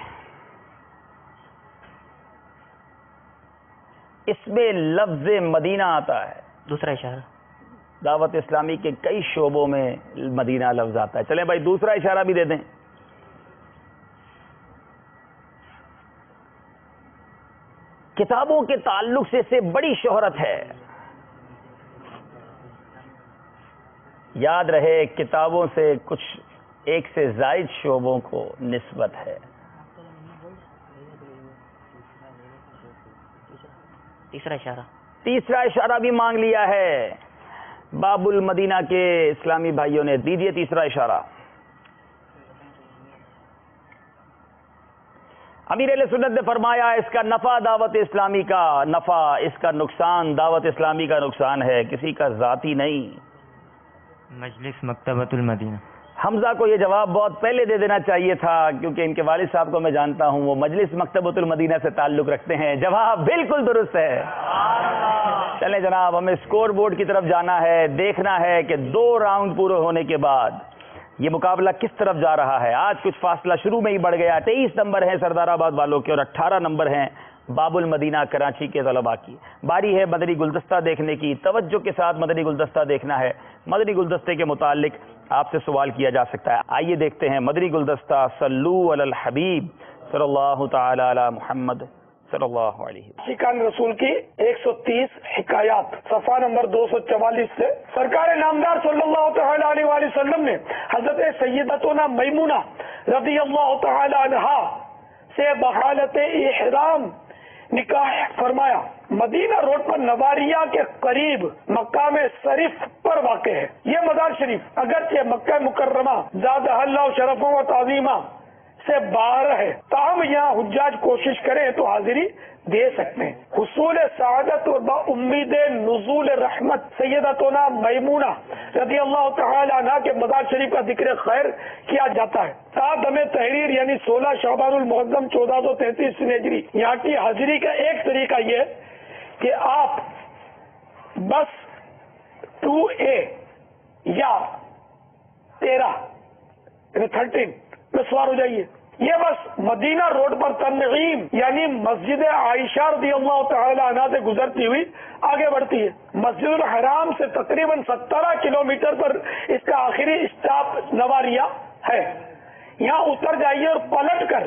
اس میں لفظ مدینہ آتا ہے. دوسرا اشارہ. دعوت اسلامی کے کئی شعبوں میں مدینہ لفظ آتا ہے. چلیں بھائی دوسرا اشارہ بھی دے دیں. کتابوں کے تعلق سے اسے بڑی شہرت ہے. یاد رہے کتابوں سے کچھ ایک سے زائد شعبوں کو نسبت ہے. تیسرا اشارہ. تیسرا اشارہ بھی مانگ لیا ہے باب المدینہ کے اسلامی بھائیوں نے. دیجئے تیسرا اشارہ. امیر اہل سنت نے فرمایا اس کا نفع دعوت اسلامی کا نفع، اس کا نقصان دعوت اسلامی کا نقصان ہے، کسی کا ذاتی نہیں. مجلس مکتبۃ المدینہ. حمزہ کو یہ جواب بہت پہلے دے دینا چاہیے تھا کیونکہ ان کے والد صاحب کو میں جانتا ہوں، وہ مجلس مکتبۃ المدینہ سے تعلق رکھتے ہیں. جواب بالکل درست ہے. چلیں جناب ہمیں اسکور بورڈ کی طرف جانا ہے. دیکھنا ہے کہ 2 راؤنڈ پورے ہونے کے بعد یہ مقابلہ کس طرف جا رہا ہے. آج کچھ فاصلہ شروع میں ہی بڑھ گیا. 23 نمبر ہیں سردار آباد والوں کے اور 18 نمبر ہیں باب المدینہ کراچی کے طلباء کی. باری ہے مدنی گلدستہ دیکھنے کی. توجہ کے ساتھ مدنی گلدستہ دیکھنا ہے. مدنی گلدستے کے متعلق آپ سے سوال کیا جا سکتا ہے. آئیے دیکھتے ہیں مدنی گلدستہ. صلو علی الحبیب صلی اللہ تعالی علی محمد صلی اللہ علیہ وسلم. شکان رسول کی 130 حکایات صفحہ نمبر 244 سے. سرکار نامدار صلی اللہ تعالی علیہ وآلہ وسلم نے حضرت سیدتنا میمونہ رضی اللہ تعالی عنہا سے بحالت احرام نکاح فرمایا. مدینہ روڈ پر نواریہ کے قریب مقام شریف پر واقع ہے. یہ مزار شریف اگرچہ مکہ مکرمہ زادہ اللہ شرفوں و تعظیمہ سے باہر ہے، تاہم یہاں حجاج کوشش کریں تو حاضری دے سکتے ہیں. حصول سعادت و با امید نزول رحمت سیدتنا میمونہ رضی اللہ تعالی عنہ کے مزار شریف کا ذکر خیر کیا جاتا ہے. دم تحریر یعنی 16 شعبان المعظم 1433 ہجری. یہاں کی حاضری کا ایک طریقہ یہ کہ آپ بس 2A یا 13 میں سوار ہو جائیے. یہ بس مدینہ روڈ پر تنعیم یعنی مسجد عائشہ رضی اللہ تعالی عنہ سے گزرتی ہوئی آگے بڑھتی ہے. مسجد الحرام سے تقریباً 17 کلومیٹر پر اس کا آخری اسٹاپ نواریہ ہے. یہاں اتر جائیے اور پلٹ کر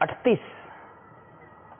38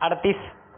38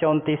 34।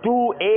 2A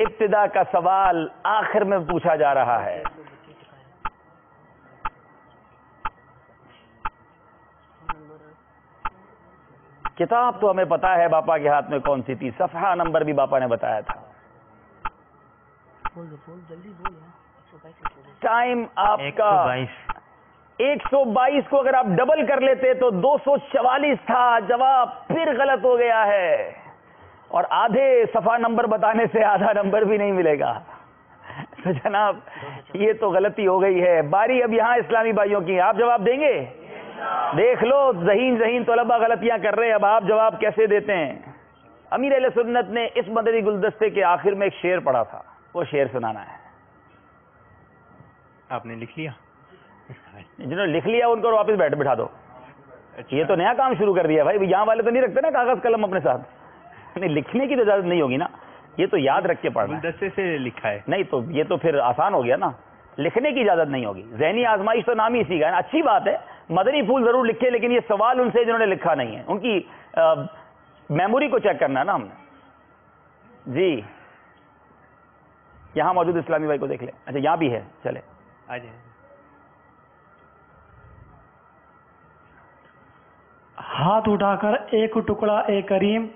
ابتدا کا سوال آخر میں پوچھا جا رہا ہے. کتاب تو ہمیں پتا ہے باپا کے ہاتھ میں کون سی تھی, صفحہ نمبر بھی باپا نے بتایا تھا. ٹائم آپ کا 122 کو اگر آپ ڈبل کر لیتے تو 244 تھا. جواب پھر غلط ہو گیا ہے, اور آدھے صفحہ نمبر بتانے سے آدھا نمبر بھی نہیں ملے گا. تو جناب یہ تو غلطی ہو گئی ہے. باری اب یہاں اسلامی بھائیوں کی, آپ جواب دیں گے؟ دیکھ لو ذہین طلبہ غلطیاں کر رہے ہیں, اب آپ جواب کیسے دیتے ہیں؟ امیر اہل سنت نے اس مدنی گلدستے کے آخر میں ایک شعر پڑھا تھا, وہ شعر سنانا ہے. آپ نے لکھ لیا؟ جنہوں نے لکھ لیا ان کو واپس بٹھا دو. یہ تو نیا کام شروع کر دیا بھائی, یہاں والے تو نہیں رکھتے نا کاغذ قلم اپنے ساتھ. نہیں, لکھنے کی تو اجازت نہیں ہوگی نا, یہ تو یاد رکھ کے پڑھنا. گلدستے سے لکھا ہے. نہیں تو یہ تو پھر آسان ہو گیا نا, لکھنے کی اجازت نہیں ہوگی. ذہنی آزمائش تو نام ہی اسی کا ہے نا. اچھی بات ہے, مدنی پھول ضرور لکھے, لیکن یہ سوال ان سے جنہوں نے لکھا نہیں ہے, ان کی میموری کو چیک کرنا ہے نا ہم نے. جی یہاں موجود اسلامی بھائی کو دیکھ لیں. اچھا یہاں بھی ہے, چلے آ جائیں. ہاتھ اٹھا کر ایک ٹکڑا اے کریم,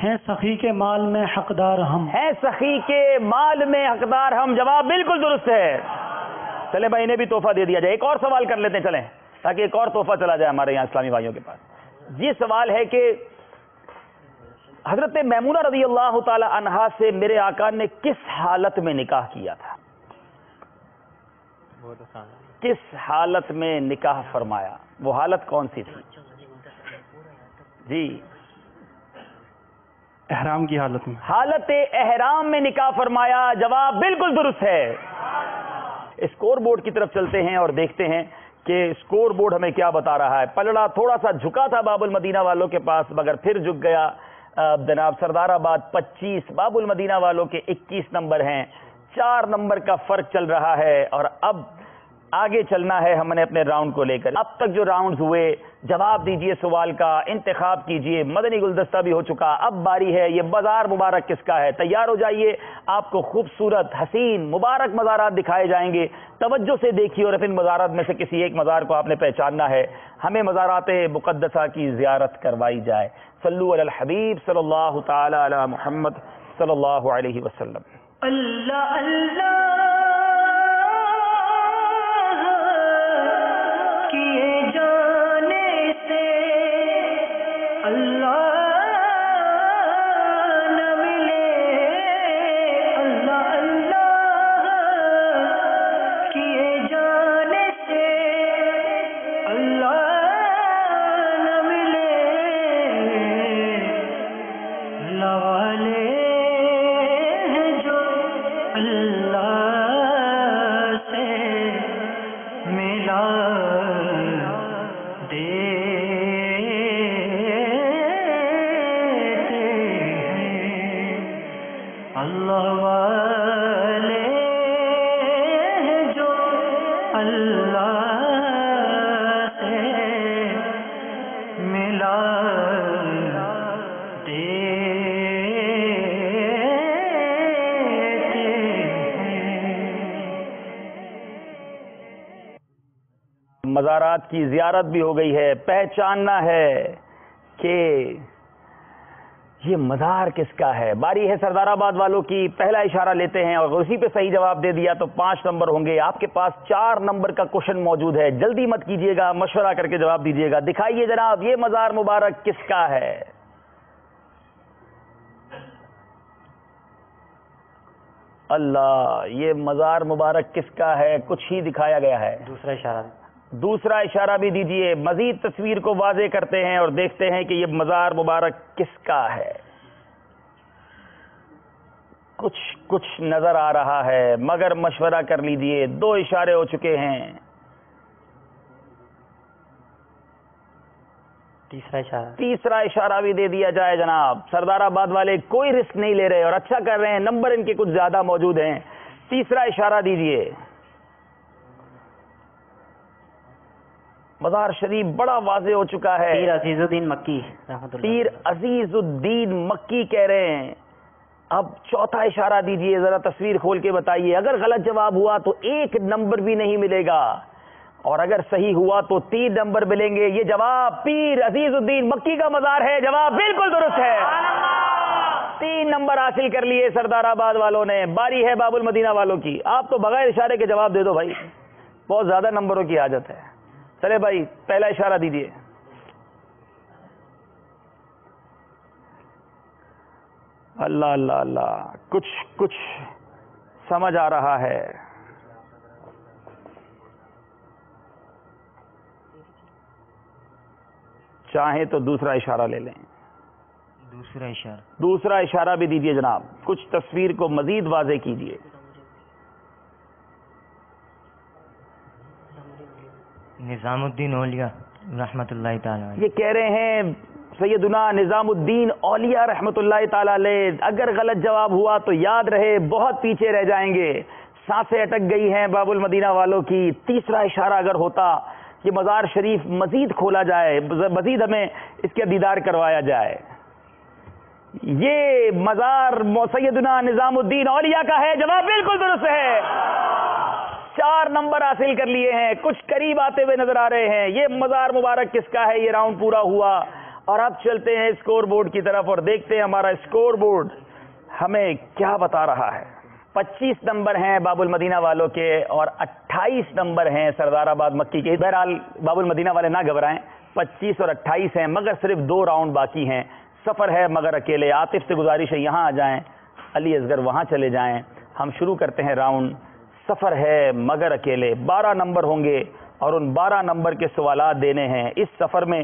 ہیں سخی کے مال میں حقدار ہم. ہیں سخی کے مال میں حقدار ہم. جواب بالکل درست ہے. چلے بھائی انہیں بھی تحفہ دے دیا جائے. ایک اور سوال کر لیتے ہیں چلیں, تاکہ ایک اور تحفہ چلا جائے ہمارے یہاں اسلامی بھائیوں کے پاس. یہ سوال ہے کہ حضرت میمونہ رضی اللہ تعالی عنہا سے میرے آقا نے کس حالت میں نکاح کیا تھا؟ کس حالت میں نکاح فرمایا, وہ حالت کون سی تھی؟ جی احرام کی حالت میں. حالت احرام میں نکاح فرمایا. جواب بالکل درست ہے. اسکور بورڈ کی طرف چلتے ہیں اور دیکھتے ہیں کہ اسکور بورڈ ہمیں کیا بتا رہا ہے. پلڑا تھوڑا سا جھکا تھا باب المدینہ والوں کے پاس, مگر پھر جھک گیا. جناب سردار آباد 25, باب المدینہ والوں کے 21 نمبر ہیں. 4 نمبر کا فرق چل رہا ہے, اور اب آگے چلنا ہے ہم نے اپنے راؤنڈ کو لے کر. اب تک جو راؤنڈز ہوئے, جواب دیجئے سوال کا, انتخاب کیجئے. مدنی گلدستہ بھی ہو چکا, اب باری ہے یہ بازار مبارک کس کا ہے. تیار ہو جائیے, آپ کو خوبصورت حسین مبارک مزارات دکھائے جائیں گے. توجہ سے دیکھیے, اور ان مزارات میں سے کسی ایک مزار کو آپ نے پہچاننا ہے. ہمیں مزارات مقدسہ کی زیارت کروائی جائے. صلو علی الحبیب صلی اللہ تعالی علی محمد صلی اللہ علیہ وسلم. اللہ اللہ کیے جانے سے اللہ نہ ملے. اللہ اللہ کیے جانے سے اللہ نہ ملے. اللہ والے ہیں جو اللہ سے ملا اللہ والے ہیں جو اللہ سے ملا دیتے ہیں. مزارات کی زیارت بھی ہو گئی ہے. پہچاننا ہے کہ یہ مزار کس کا ہے. باری ہے سردار آباد والوں کی. پہلا اشارہ لیتے ہیں, اور اسی پہ صحیح جواب دے دیا تو 5 نمبر ہوں گے. آپ کے پاس 4 نمبر کا کوشچن موجود ہے. جلدی مت کیجیے گا, مشورہ کر کے جواب دیجیے گا. دکھائیے جناب یہ مزار مبارک کس کا ہے. اللہ, یہ مزار مبارک کس کا ہے؟ کچھ ہی دکھایا گیا ہے. دوسرا اشارہ بھی دیجئے. مزید تصویر کو واضح کرتے ہیں اور دیکھتے ہیں کہ یہ مزار مبارک کس کا ہے. کچھ نظر آ رہا ہے, مگر مشورہ کر لیجئے. 2 اشارے ہو چکے ہیں. تیسرا اشارہ بھی دے دیا جائے جناب. سردار آباد والے کوئی رسک نہیں لے رہے اور اچھا کر رہے ہیں, نمبر ان کے کچھ زیادہ موجود ہیں. تیسرا اشارہ دیجئے. مزار شریف بڑا واضح ہو چکا ہے. پیر عزیز الدین مکی رحمۃ اللہ. پیر عزیز الدین مکی کہہ رہے ہیں. اب چوتھا اشارہ دیجئے، ذرا تصویر کھول کے بتائیے. اگر غلط جواب ہوا تو 1 نمبر بھی نہیں ملے گا، اور اگر صحیح ہوا تو 3 نمبر ملیں گے. یہ جواب پیر عزیز الدین مکی کا مزار ہے. جواب بالکل درست ہے. 3 نمبر حاصل کر لیے سردار آباد والوں نے. باری ہے باب المدینہ والوں کی. آپ تو بغیر اشارے کے جواب دے دو بھائی، بہت زیادہ نمبروں کی عادت ہے. چلے بھائی پہلا اشارہ دیجئے. اللہ اللہ اللہ، کچھ سمجھ آ رہا ہے. چاہیں تو دوسرا اشارہ لے لیں. دوسرا اشارہ بھی دیجئے جناب. کچھ تصویر کو مزید واضح کیجئے. نظام الدین اولیاء رحمۃ اللہ تعالی علیہ. یہ کہہ رہے ہیں سیدنا نظام الدین اولیاء رحمۃ اللہ تعالی علیہ. اگر غلط جواب ہوا تو یاد رہے بہت پیچھے رہ جائیں گے. سانسیں اٹک گئی ہیں باب المدینہ والوں کی. تیسرا اشارہ اگر ہوتا، یہ مزار شریف مزید کھولا جائے، مزید ہمیں اس کے دیدار کروایا جائے. یہ مزار سیدنا نظام الدین اولیاء کا ہے. جواب بالکل درست ہے. 4 نمبر حاصل کر لیے ہیں. کچھ قریب آتے ہوئے نظر آ رہے ہیں. یہ مزار مبارک کس کا ہے؟ یہ راؤنڈ پورا ہوا، اور اب چلتے ہیں اسکور بورڈ کی طرف اور دیکھتے ہیں ہمارا اسکور بورڈ ہمیں کیا بتا رہا ہے. 25 نمبر ہیں باب المدینہ والوں کے اور 28 نمبر ہیں سردار آباد مکی کے. بہرحال باب المدینہ والے نہ گھبرائیں، 25 اور 28 ہیں، مگر صرف 2 راؤنڈ باقی ہیں. سفر ہے مگر اکیلے. عاطف سے گزارش ہے یہاں آ جائیں، علی اصغر وہاں چلے جائیں. ہم شروع کرتے ہیں راؤنڈ. سفر ہے مگر اکیلے. 12 نمبر ہوں گے اور ان 12 نمبر کے سوالات دینے ہیں. اس سفر میں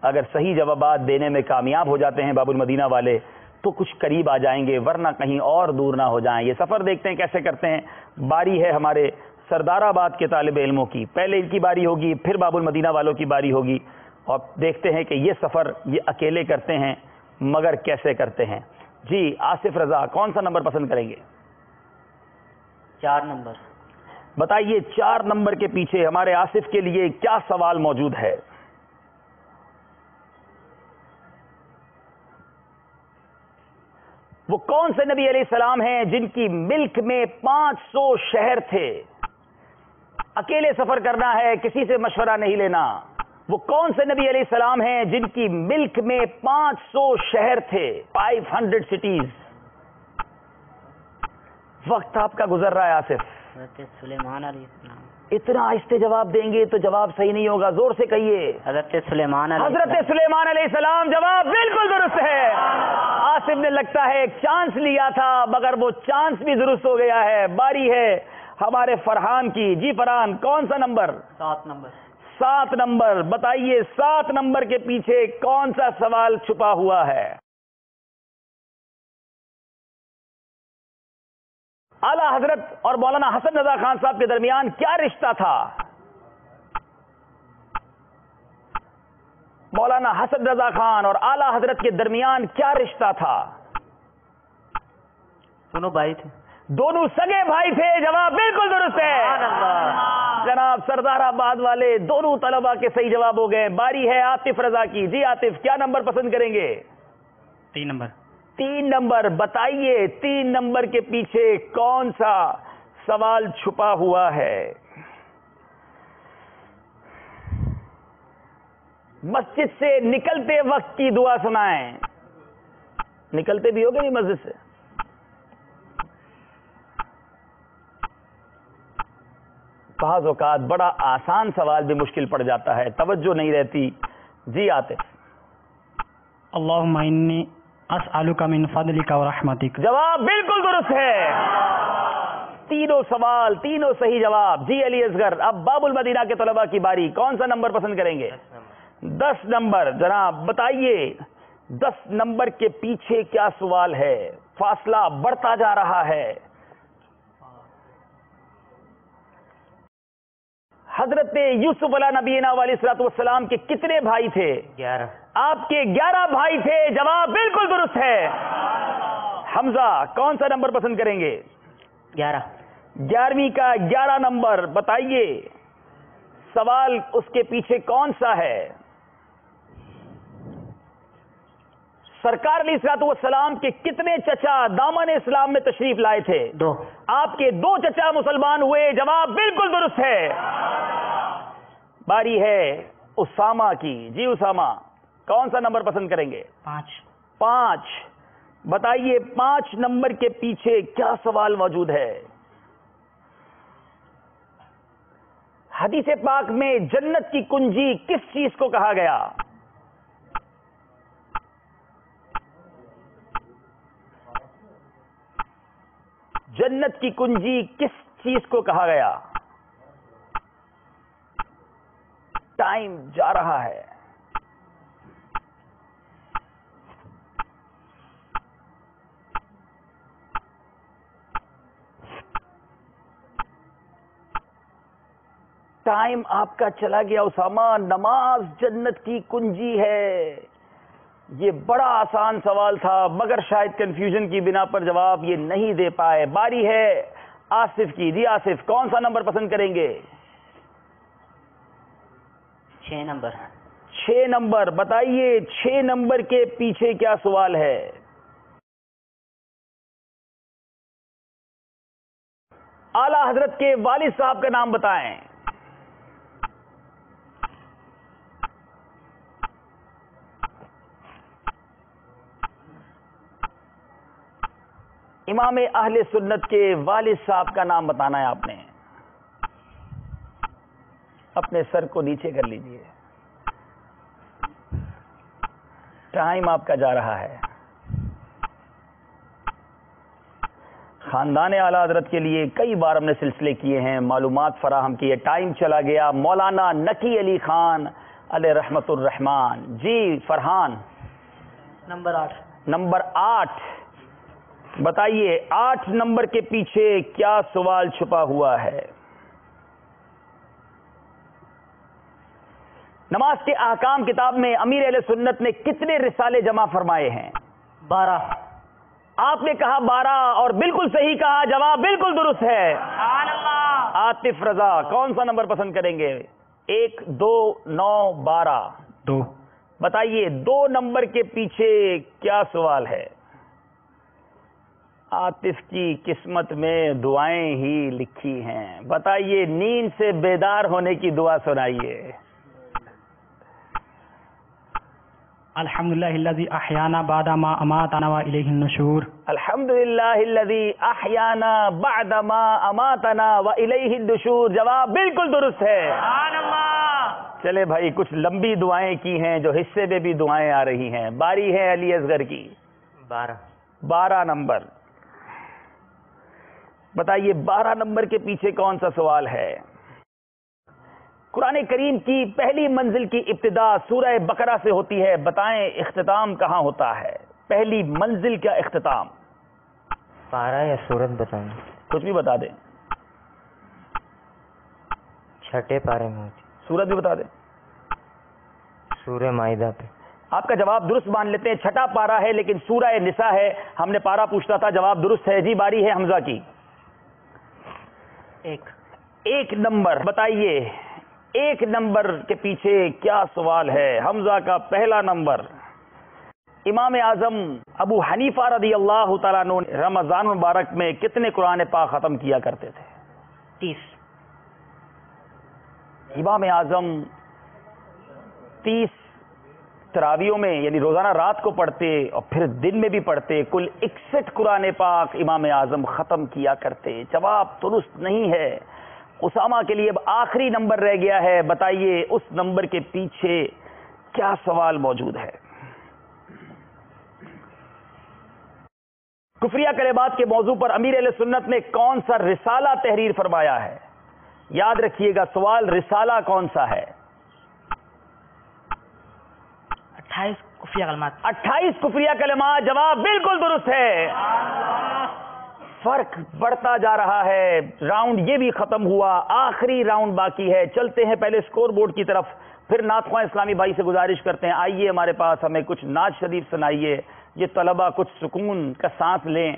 اگر صحیح جوابات دینے میں کامیاب ہو جاتے ہیں باب المدینہ والے تو کچھ قریب آ جائیں گے، ورنہ کہیں اور دور نہ ہو جائیں. یہ سفر دیکھتے ہیں کیسے کرتے ہیں. باری ہے ہمارے سردار آباد کے طالب علموں کی. پہلے ان کی باری ہوگی، پھر باب المدینہ والوں کی باری ہوگی، اور دیکھتے ہیں کہ یہ سفر یہ اکیلے کرتے ہیں مگر کیسے کرتے ہیں. جی آصف رضا کون سا نمبر پسند کریں گے؟ 4 نمبر. بتائیے 4 نمبر کے پیچھے ہمارے آصف کے لیے کیا سوال موجود ہے؟ وہ کون سے نبی علیہ السلام ہیں جن کی ملک میں 500 شہر تھے؟ اکیلے سفر کرنا ہے، کسی سے مشورہ نہیں لینا. وہ کون سے نبی علیہ السلام ہیں جن کی ملک میں 500 شہر تھے؟ 500 سٹیز. وقت آپ کا گزر رہا ہے آصف. حضرت سلیمان علیہ السلام. اتنا آہستہ جواب دیں گے تو جواب صحیح نہیں ہوگا، زور سے کہیے. حضرت سلیمان علیہ حضرت سلیمان علیہ السلام. جواب بالکل درست ہے. آصف نے لگتا ہے ایک چانس لیا تھا مگر وہ چانس بھی درست ہو گیا ہے. باری ہے ہمارے فرحان کی. جی فرحان کون سا نمبر؟ 7 نمبر. 7 نمبر. بتائیے 7 نمبر کے پیچھے کون سا سوال چھپا ہوا ہے؟ اعلیٰ حضرت اور مولانا حسن رضا خان صاحب کے درمیان کیا رشتہ تھا؟ مولانا حسن رضا خان اور اعلیٰ حضرت کے درمیان کیا رشتہ تھا؟ دونوں بھائی تھے. دونوں سگے بھائی تھے. جواب بالکل درست ہے. جناب سردار آباد والے دونوں طلبہ کے صحیح جواب ہو گئے. باری ہے عاطف رضا کی. جی عاطف کیا نمبر پسند کریں گے؟ 3 نمبر. 3 نمبر. بتائیے 3 نمبر کے پیچھے کون سا سوال چھپا ہوا ہے؟ مسجد سے نکلتے وقت کی دعا سنائیں. نکلتے بھی ہوگے نہیں مسجد سے؟ بعض اوقات بڑا آسان سوال بھی مشکل پڑ جاتا ہے، توجہ نہیں رہتی. جی عاطف. اللہم انی اسألک من فضلک و رحمتک. جواب بالکل درست ہے. تینوں سوال، تینوں صحیح جواب. جی علی اصغر اب باب المدینہ کے طلبہ کی باری. کون سا نمبر پسند کریں گے؟ 10 نمبر. جناب بتائیے 10 نمبر کے پیچھے کیا سوال ہے؟ فاصلہ بڑھتا جا رہا ہے. حضرت یوسف علیہ نبینا علیہ الصلوۃ والسلام کے کتنے بھائی تھے؟ 11. آپ کے 11 بھائی تھے. جواب بالکل درست ہے. حمزہ کون سا نمبر پسند کریں گے؟ 11. 11ویں کا 11 نمبر. بتائیے سوال اس کے پیچھے کون سا ہے؟ سرکار علیہ کے کتنے چچا دامن اسلام میں تشریف لائے تھے؟ 2. آپ کے 2 چچا مسلمان ہوئے، جواب بالکل درست ہے۔ باری ہے اسامہ کی۔ جی اسامہ، کون سا نمبر پسند کریں گے؟ 5۔ بتائیے 5 نمبر کے پیچھے کیا سوال موجود ہے؟ حدیث پاک میں جنت کی کنجی کس چیز کو کہا گیا؟ جنت کی کنجی کس چیز کو کہا گیا؟ ٹائم جا رہا ہے۔ ٹائم آپ کا چلا گیا اسامہ۔ نماز جنت کی کنجی ہے۔ یہ بڑا آسان سوال تھا مگر شاید کنفیوژن کی بنا پر جواب یہ نہیں دے پائے۔ باری ہے آصف کی۔ جی آصف، کون سا نمبر پسند کریں گے؟ 6 نمبر۔ 6 نمبر۔ بتائیے 6 نمبر کے پیچھے کیا سوال ہے؟ اعلی حضرت کے والد صاحب کا نام بتائیں۔ امام اہل سنت کے والد صاحب کا نام بتانا ہے آپ نے۔ اپنے سر کو نیچے کر لیجئے، ٹائم آپ کا جا رہا ہے۔ خاندان اعلی حضرت کے لیے کئی بار ہم نے سلسلے کیے ہیں، معلومات فراہم کی ہے، ٹائم چلا گیا۔ مولانا نقی علی خان علیہ رحمت الرحمان۔ جی فرحان، نمبر 8۔ نمبر 8۔ بتائیے 8 نمبر کے پیچھے کیا سوال چھپا ہوا ہے؟ نماز کے احکام کتاب میں امیر اہل سنت نے کتنے رسالے جمع فرمائے ہیں؟ 12۔ آپ نے کہا 12 اور بالکل صحیح کہا، جواب بالکل درست ہے۔ عاطف رضا، کون سا نمبر پسند کریں گے؟ 1، 2، 9، 12۔ 2۔ بتائیے 2 نمبر کے پیچھے کیا سوال ہے؟ عاطف کی قسمت میں دعائیں ہی لکھی ہیں۔ بتائیے نیند سے بیدار ہونے کی دعا سنائیے۔ الحمدللہ الذی احیانا بعد ما اماتنا والیہ النشور۔ الحمدللہ الذی احیانا بعد ما اماتنا والیہ النشور۔ جواب بالکل درست ہے۔ چلے بھائی، کچھ لمبی دعائیں کی ہیں جو حصے میں بھی دعائیں آ رہی ہیں۔ باری ہے علی اصغر کی۔ 12 نمبر۔ بتائیے 12 نمبر کے پیچھے کون سا سوال ہے؟ قرآن کریم کی پہلی منزل کی ابتدا سورہ بقرہ سے ہوتی ہے، بتائیں اختتام کہاں ہوتا ہے؟ پہلی منزل کا اختتام؟ پارہ یا سورت بتائیں؟ کچھ بھی بتا دیں۔ 6 پارے میں ہوتی۔ سورت بھی بتا دیں۔ سورہ مائدہ پہ۔ آپ کا جواب درست مان لیتے ہیں، 6 پارہ ہے لیکن سورہ نساء ہے۔ ہم نے پارہ پوچھتا تھا، جواب درست ہے۔ جی باری ہے حمزہ کی۔ 1 نمبر۔ بتائیے 1 نمبر کے پیچھے کیا سوال ہے؟ حمزہ کا پہلا نمبر۔ امام اعظم ابو حنیفہ رضی اللہ تعالیٰ عنہ رمضان مبارک میں کتنے قرآن پاک ختم کیا کرتے تھے؟ 30۔ امام اعظم 30 تراویوں میں یعنی روزانہ رات کو پڑھتے اور پھر دن میں بھی پڑھتے، کل 61 قرآن پاک امام اعظم ختم کیا کرتے۔ جواب درست نہیں ہے۔ اسامہ کے لیے اب آخری نمبر رہ گیا ہے، بتائیے اس نمبر کے پیچھے کیا سوال موجود ہے؟ کفریہ کلمات کے موضوع پر امیر اہل سنت نے کون سا رسالہ تحریر فرمایا ہے؟ یاد رکھیے گا سوال، رسالہ کون سا ہے؟ 28 کفریہ کلمات۔ 28 کفریہ کلمات۔ جواب بالکل درست ہے۔ فرق بڑھتا جا رہا ہے، راؤنڈ یہ بھی ختم ہوا، آخری راؤنڈ باقی ہے۔ چلتے ہیں پہلے سکور بورڈ کی طرف، پھر نعت خواں اسلامی بھائی سے گزارش کرتے ہیں آئیے ہمارے پاس ہمیں کچھ نعت شریف سنائیے، یہ طلبہ کچھ سکون کا سانس لیں،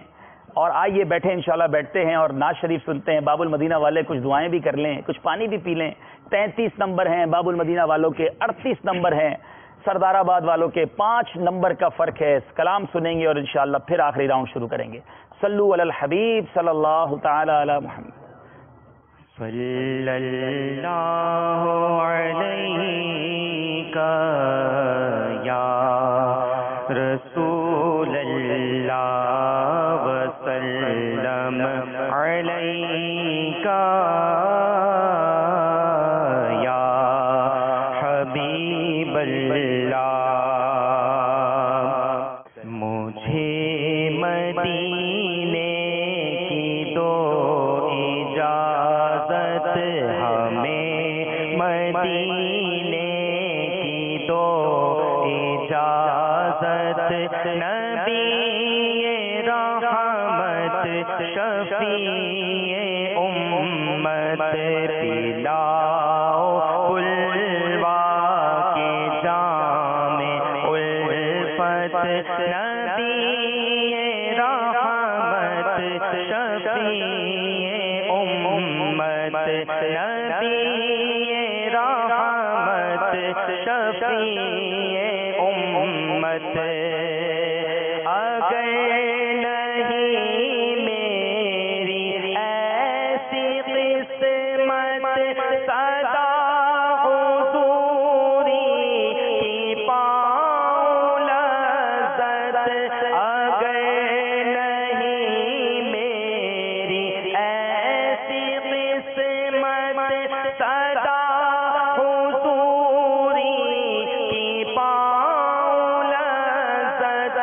اور آئیے بیٹھیں، انشاءاللہ بیٹھتے ہیں اور نعت شریف سنتے ہیں۔ باب المدینہ والے کچھ دعائیں بھی کر لیں، کچھ پانی بھی پی لیں۔ 33 نمبر ہیں باب المدینہ والوں کے، 38 نمبر ہیں سردار آباد والوں کے 5 نمبر کا فرق ہے. کلام سنیں گے اور انشاءاللہ پھر آخری راؤنڈ شروع کریں گے. صلو علی الحبیب صلی اللہ تعالی علی محمد. صلی اللہ علیہ یا رسول اللہ وسلم علیہ یا حبیب اللہ. مجھے مدینے کی دو اجازت، ہمیں مدینے کی دو اجازت، نبی رحمت شفیع امت، پلاؤ بلوا کے جام الفت، نبی رحمت شفیع امت، نبی رحمت شفیع امت. اگر نہیں میری ایسی قسمت، سدا حضوری کی پاؤں لذت، اگر نہیں میری ایسی قسمت، سدا حضوری کی پاؤں لذت،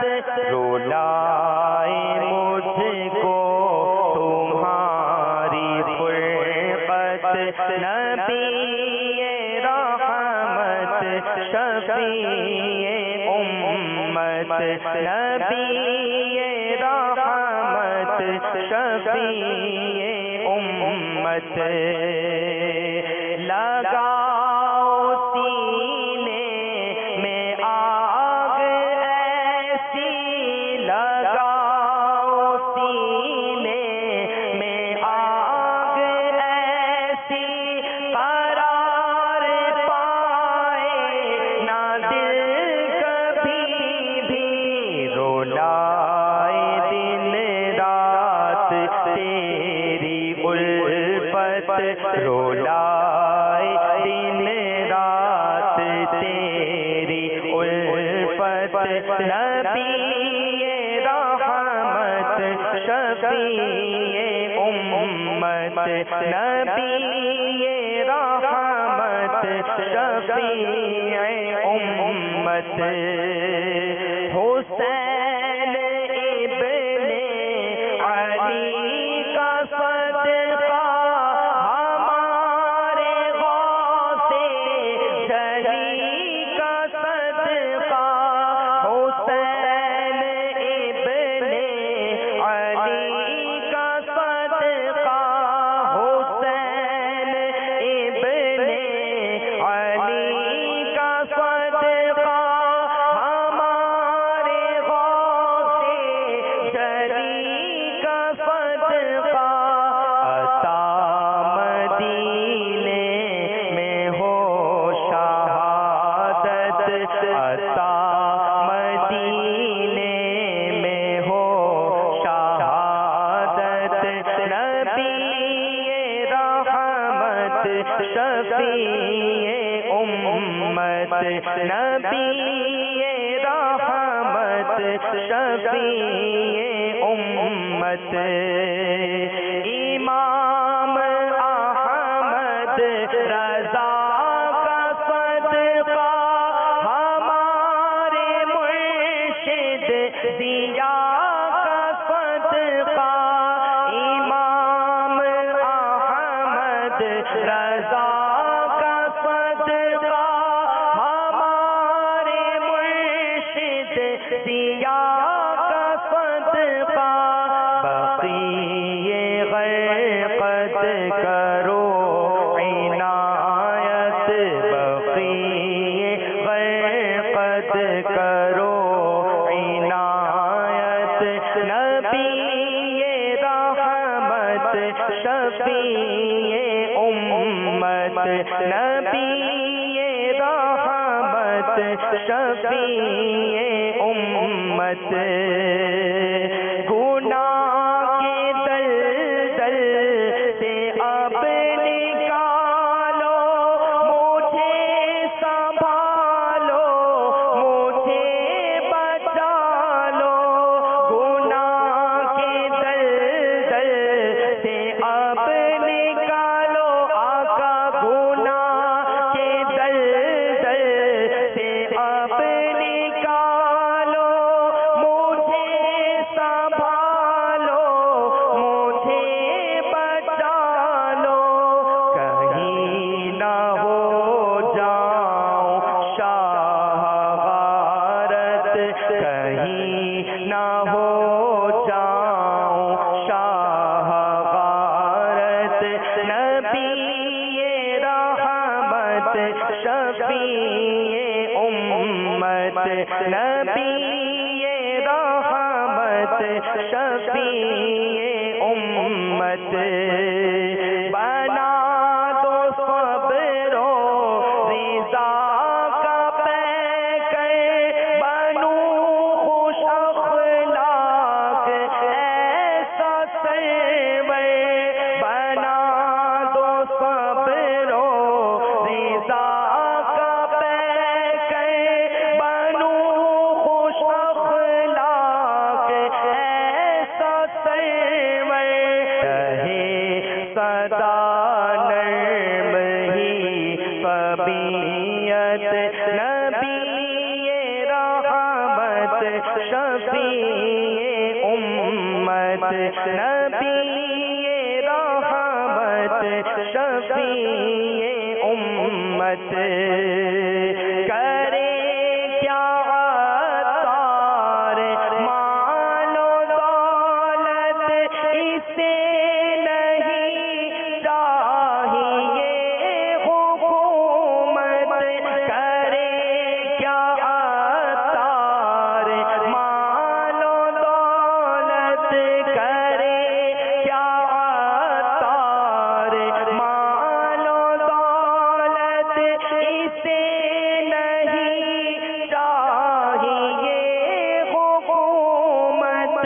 رولائے مجھ کو تمہاری فرقت، نبی رحمت شفیع امت، نبی رحمت شفیع امت. لگاؤ سینے میں آگ ایسی، لگاؤ سینے میں آگ ایسی، قرار پائے نہ دل کبھی بھی، رولائے دن رات تیری الفت، رولائے دن رات تیری الفت، نبی رحمت شفیع امت، نبی رحمت شفیع امت. حسین ابن علی کا صدقہ، ہمارے غوث جلی کا صدقہ، حسین ابن علی کا صدقہ، حسین ابن علی کا صدقہ، ہمارے غوث جلی کا صدقہ. عطا مدینے میں ہو شہادت، عطا مدینے میں ہو شہادت، نبی رحمت شفیع امت، نبی رحمت شفیع امت. امام احمد رضا کا صدقہ، ہمارے مرشد ضیا کا صدقہ، امام احمد رضا کا صدقہ، ہمارے مرشد ضیا کا صدقہ. بقیے غرقت کرو عنایت، بقیے غرقت کرو عنایت، نبی رحمت شفیع امت، نبی رحمت شفیع امت گناہ کے دلدل سے اب نکالو مجھے سنبھالو مجھے بچا لو گناہ کے دلدل سے اب نکالو آقا گناہ کے دلدل سے اب نکالو مجھے سنبھالو مجھے بچا لو کہیں نہ ہو جاؤں شاہ غارت کہیں نہ ہو جاؤں شاہ غارت نبی رحمت شفیع امت نبی رحمت شفیع امت بنا دو صبر و رضا کا پیکر بنو خوش اخلاق ایسا سرور بنا دو صبر و رضا کا پیکر بنو خوش اخلاق ایسا سرور رہے صدا نرم ہی طبیعت نبی رحمت شفیع امت نبی رحمت شفیع امت کرے کیا عطار مال و دولت اسے نہیں چاہیے حکومت کرے کیا عطار مال و دولت کرے کیا عطار مال و دولت اسے نہیں چاہیے حکومت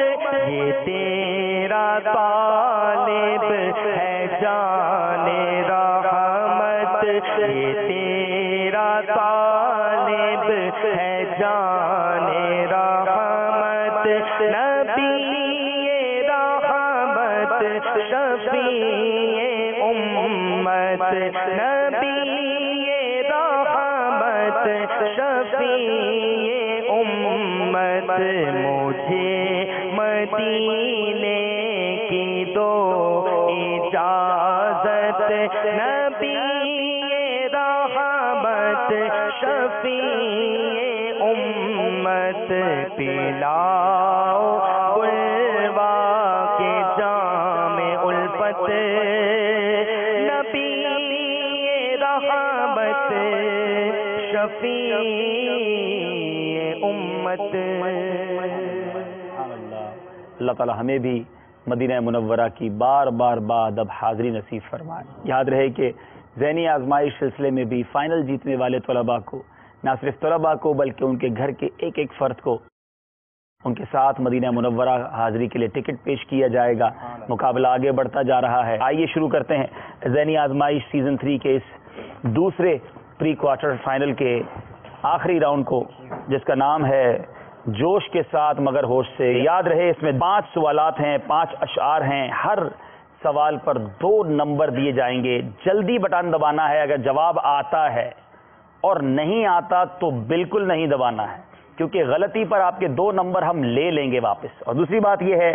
یہ تیرا طالب ہے جان رحمت یہ تیرا طالب ہے جان رحمت نبی رحمت شفیع امت نبی رحمت شفیع امت مجھے مدینے کی دو اجازت نبی رحمت شفیع امت پلاؤ بلوا کے جام الفت نبی رحمت شفیع امت اللہ تعالی ہمیں بھی مدینہ منورہ کی بار بار بعد اب حاضری نصیب فرمائے. یاد رہے کہ ذہنی آزمائش سلسلے میں بھی فائنل جیتنے والے طلباء کو نہ صرف طلباء کو بلکہ ان کے گھر کے ایک ایک فرد کو ان کے ساتھ مدینہ منورہ حاضری کے لیے ٹکٹ پیش کیا جائے گا. مقابلہ آگے بڑھتا جا رہا ہے. آئیے شروع کرتے ہیں ذہنی آزمائش سیزن 3 کے اس دوسرے پری کوارٹر فائنل کے آخری راؤنڈ کو جس کا نام ہے جوش کے ساتھ مگر ہوش سے. یاد رہے اس میں 5 سوالات ہیں 5 اشعار ہیں. ہر سوال پر 2 نمبر دیے جائیں گے. جلدی بٹن دبانا ہے. اگر جواب آتا ہے اور نہیں آتا تو بالکل نہیں دبانا ہے کیونکہ غلطی پر آپ کے 2 نمبر ہم لے لیں گے واپس. اور دوسری بات یہ ہے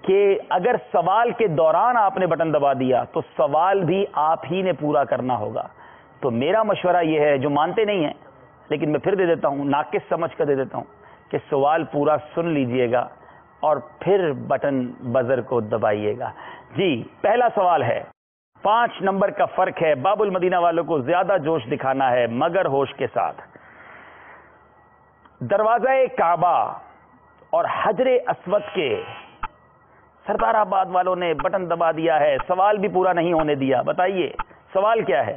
کہ اگر سوال کے دوران آپ نے بٹن دبا دیا تو سوال بھی آپ ہی نے پورا کرنا ہوگا. تو میرا مشورہ یہ ہے جو مانتے نہیں ہیں لیکن میں پھر دے دیتا ہوں ناقص سمجھ کر دے دیتا ہوں کہ سوال پورا سن لیجئے گا اور پھر بٹن بزر کو دبائیے گا. جی پہلا سوال ہے 5 نمبر کا فرق ہے. باب المدینہ والوں کو زیادہ جوش دکھانا ہے مگر ہوش کے ساتھ. دروازہ کعبہ اور حجر اسود کے سردار آباد والوں نے بٹن دبا دیا ہے. سوال بھی پورا نہیں ہونے دیا. بتائیے سوال کیا ہے؟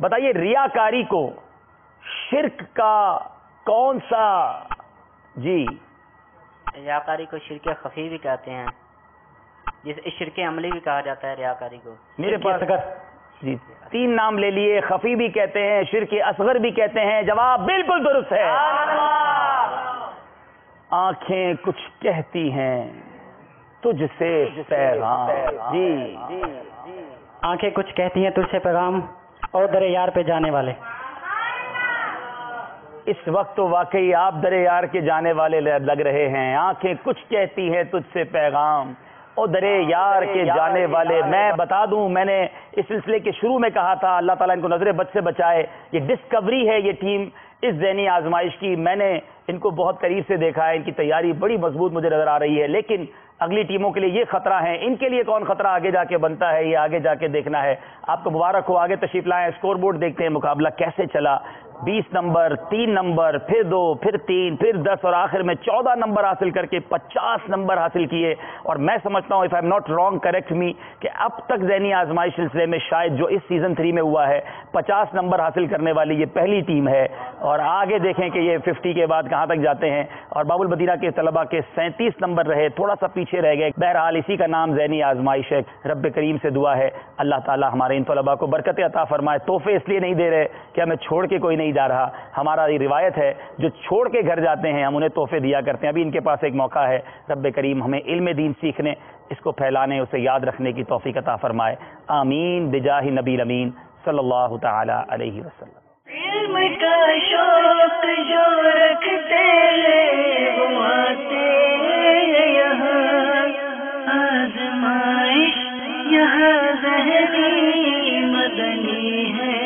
بتائیے ریاکاری کو شرک کا کون سا جی ریاکاری کو شرک خفی بھی کہتے ہیں، جسے شرک عملی بھی کہا جاتا ہے ریاکاری کو. میرے پاس جی 3 نام لے لیے، خفی بھی کہتے ہیں، شرک اصغر بھی کہتے ہیں. جواب بالکل درست ہے. آنکھیں کچھ کہتی ہیں تجھ سے پیغام. جی آنکھیں کچھ کہتی ہیں تجھ سے پیغام اور در یار پہ جانے والے. اس وقت تو واقعی آپ در یار کے جانے والے لگ رہے ہیں. آنکھیں کچھ کہتی ہیں تجھ سے پیغام اور در یار کے جانے والے. میں بتا دوں، میں نے اس سلسلے کے شروع میں کہا تھا اللہ تعالیٰ ان کو نظر بد سے بچائے. یہ ڈسکوری ہے یہ ٹیم اس ذہنی آزمائش کی. میں نے ان کو بہت قریب سے دیکھا ہے، ان کی تیاری بڑی مضبوط مجھے نظر آ رہی ہے، لیکن اگلی ٹیموں کے لیے یہ خطرہ ہے. ان کے لیے کون خطرہ آگے جا کے بنتا ہے، یہ آگے جا کے دیکھنا ہے. آپ کو مبارک ہو، آگے تشریف لائیں. اسکور بورڈ دیکھتے ہیں مقابلہ کیسے چلا. 20 نمبر، 3 نمبر، پھر 2، پھر 3، پھر 10 اور آخر میں 14 نمبر حاصل کر کے 50 نمبر حاصل کیے. اور میں سمجھتا ہوں، if I am not wrong correct me, کہ اب تک ذہنی آزمائش سلسلے میں شاید جو اس سیزن 3 میں ہوا ہے 50 نمبر حاصل کرنے والی یہ پہلی ٹیم ہے. اور آگے دیکھیں کہ یہ 50 کے بعد کہاں تک جاتے ہیں. اور باب المدینہ کے طلبہ کے 37 نمبر رہے، تھوڑا سا پیچھے رہ گئے. بہرحال اسی کا نام ذہنی آزمائش ہے. رب کریم سے دعا ہے اللہ تعالیٰ ہمارے ان طلبہ کو برکت عطا فرمائے. تحفے اس لیے نہیں دے رہے کہ ہمیں چھوڑ کے کوئی نہیں جا رہا. ہمارا یہ روایت ہے جو چھوڑ کے گھر جاتے ہیں ہم انہیں تحفے دیا کرتے ہیں. ابھی ان کے پاس ایک موقع ہے. رب کریم ہمیں علم دین سیکھنے، اس کو پھیلانے، اسے یاد رکھنے کی توفیق عطا فرمائے. آمین بجاہ نبی الامین صلی اللہ تعالی علیہ وسلم. علم کا شوق جو رکھتے ہیں وہ آتے یہاں، آزمائش یہاں ذہنی مدنی ہے.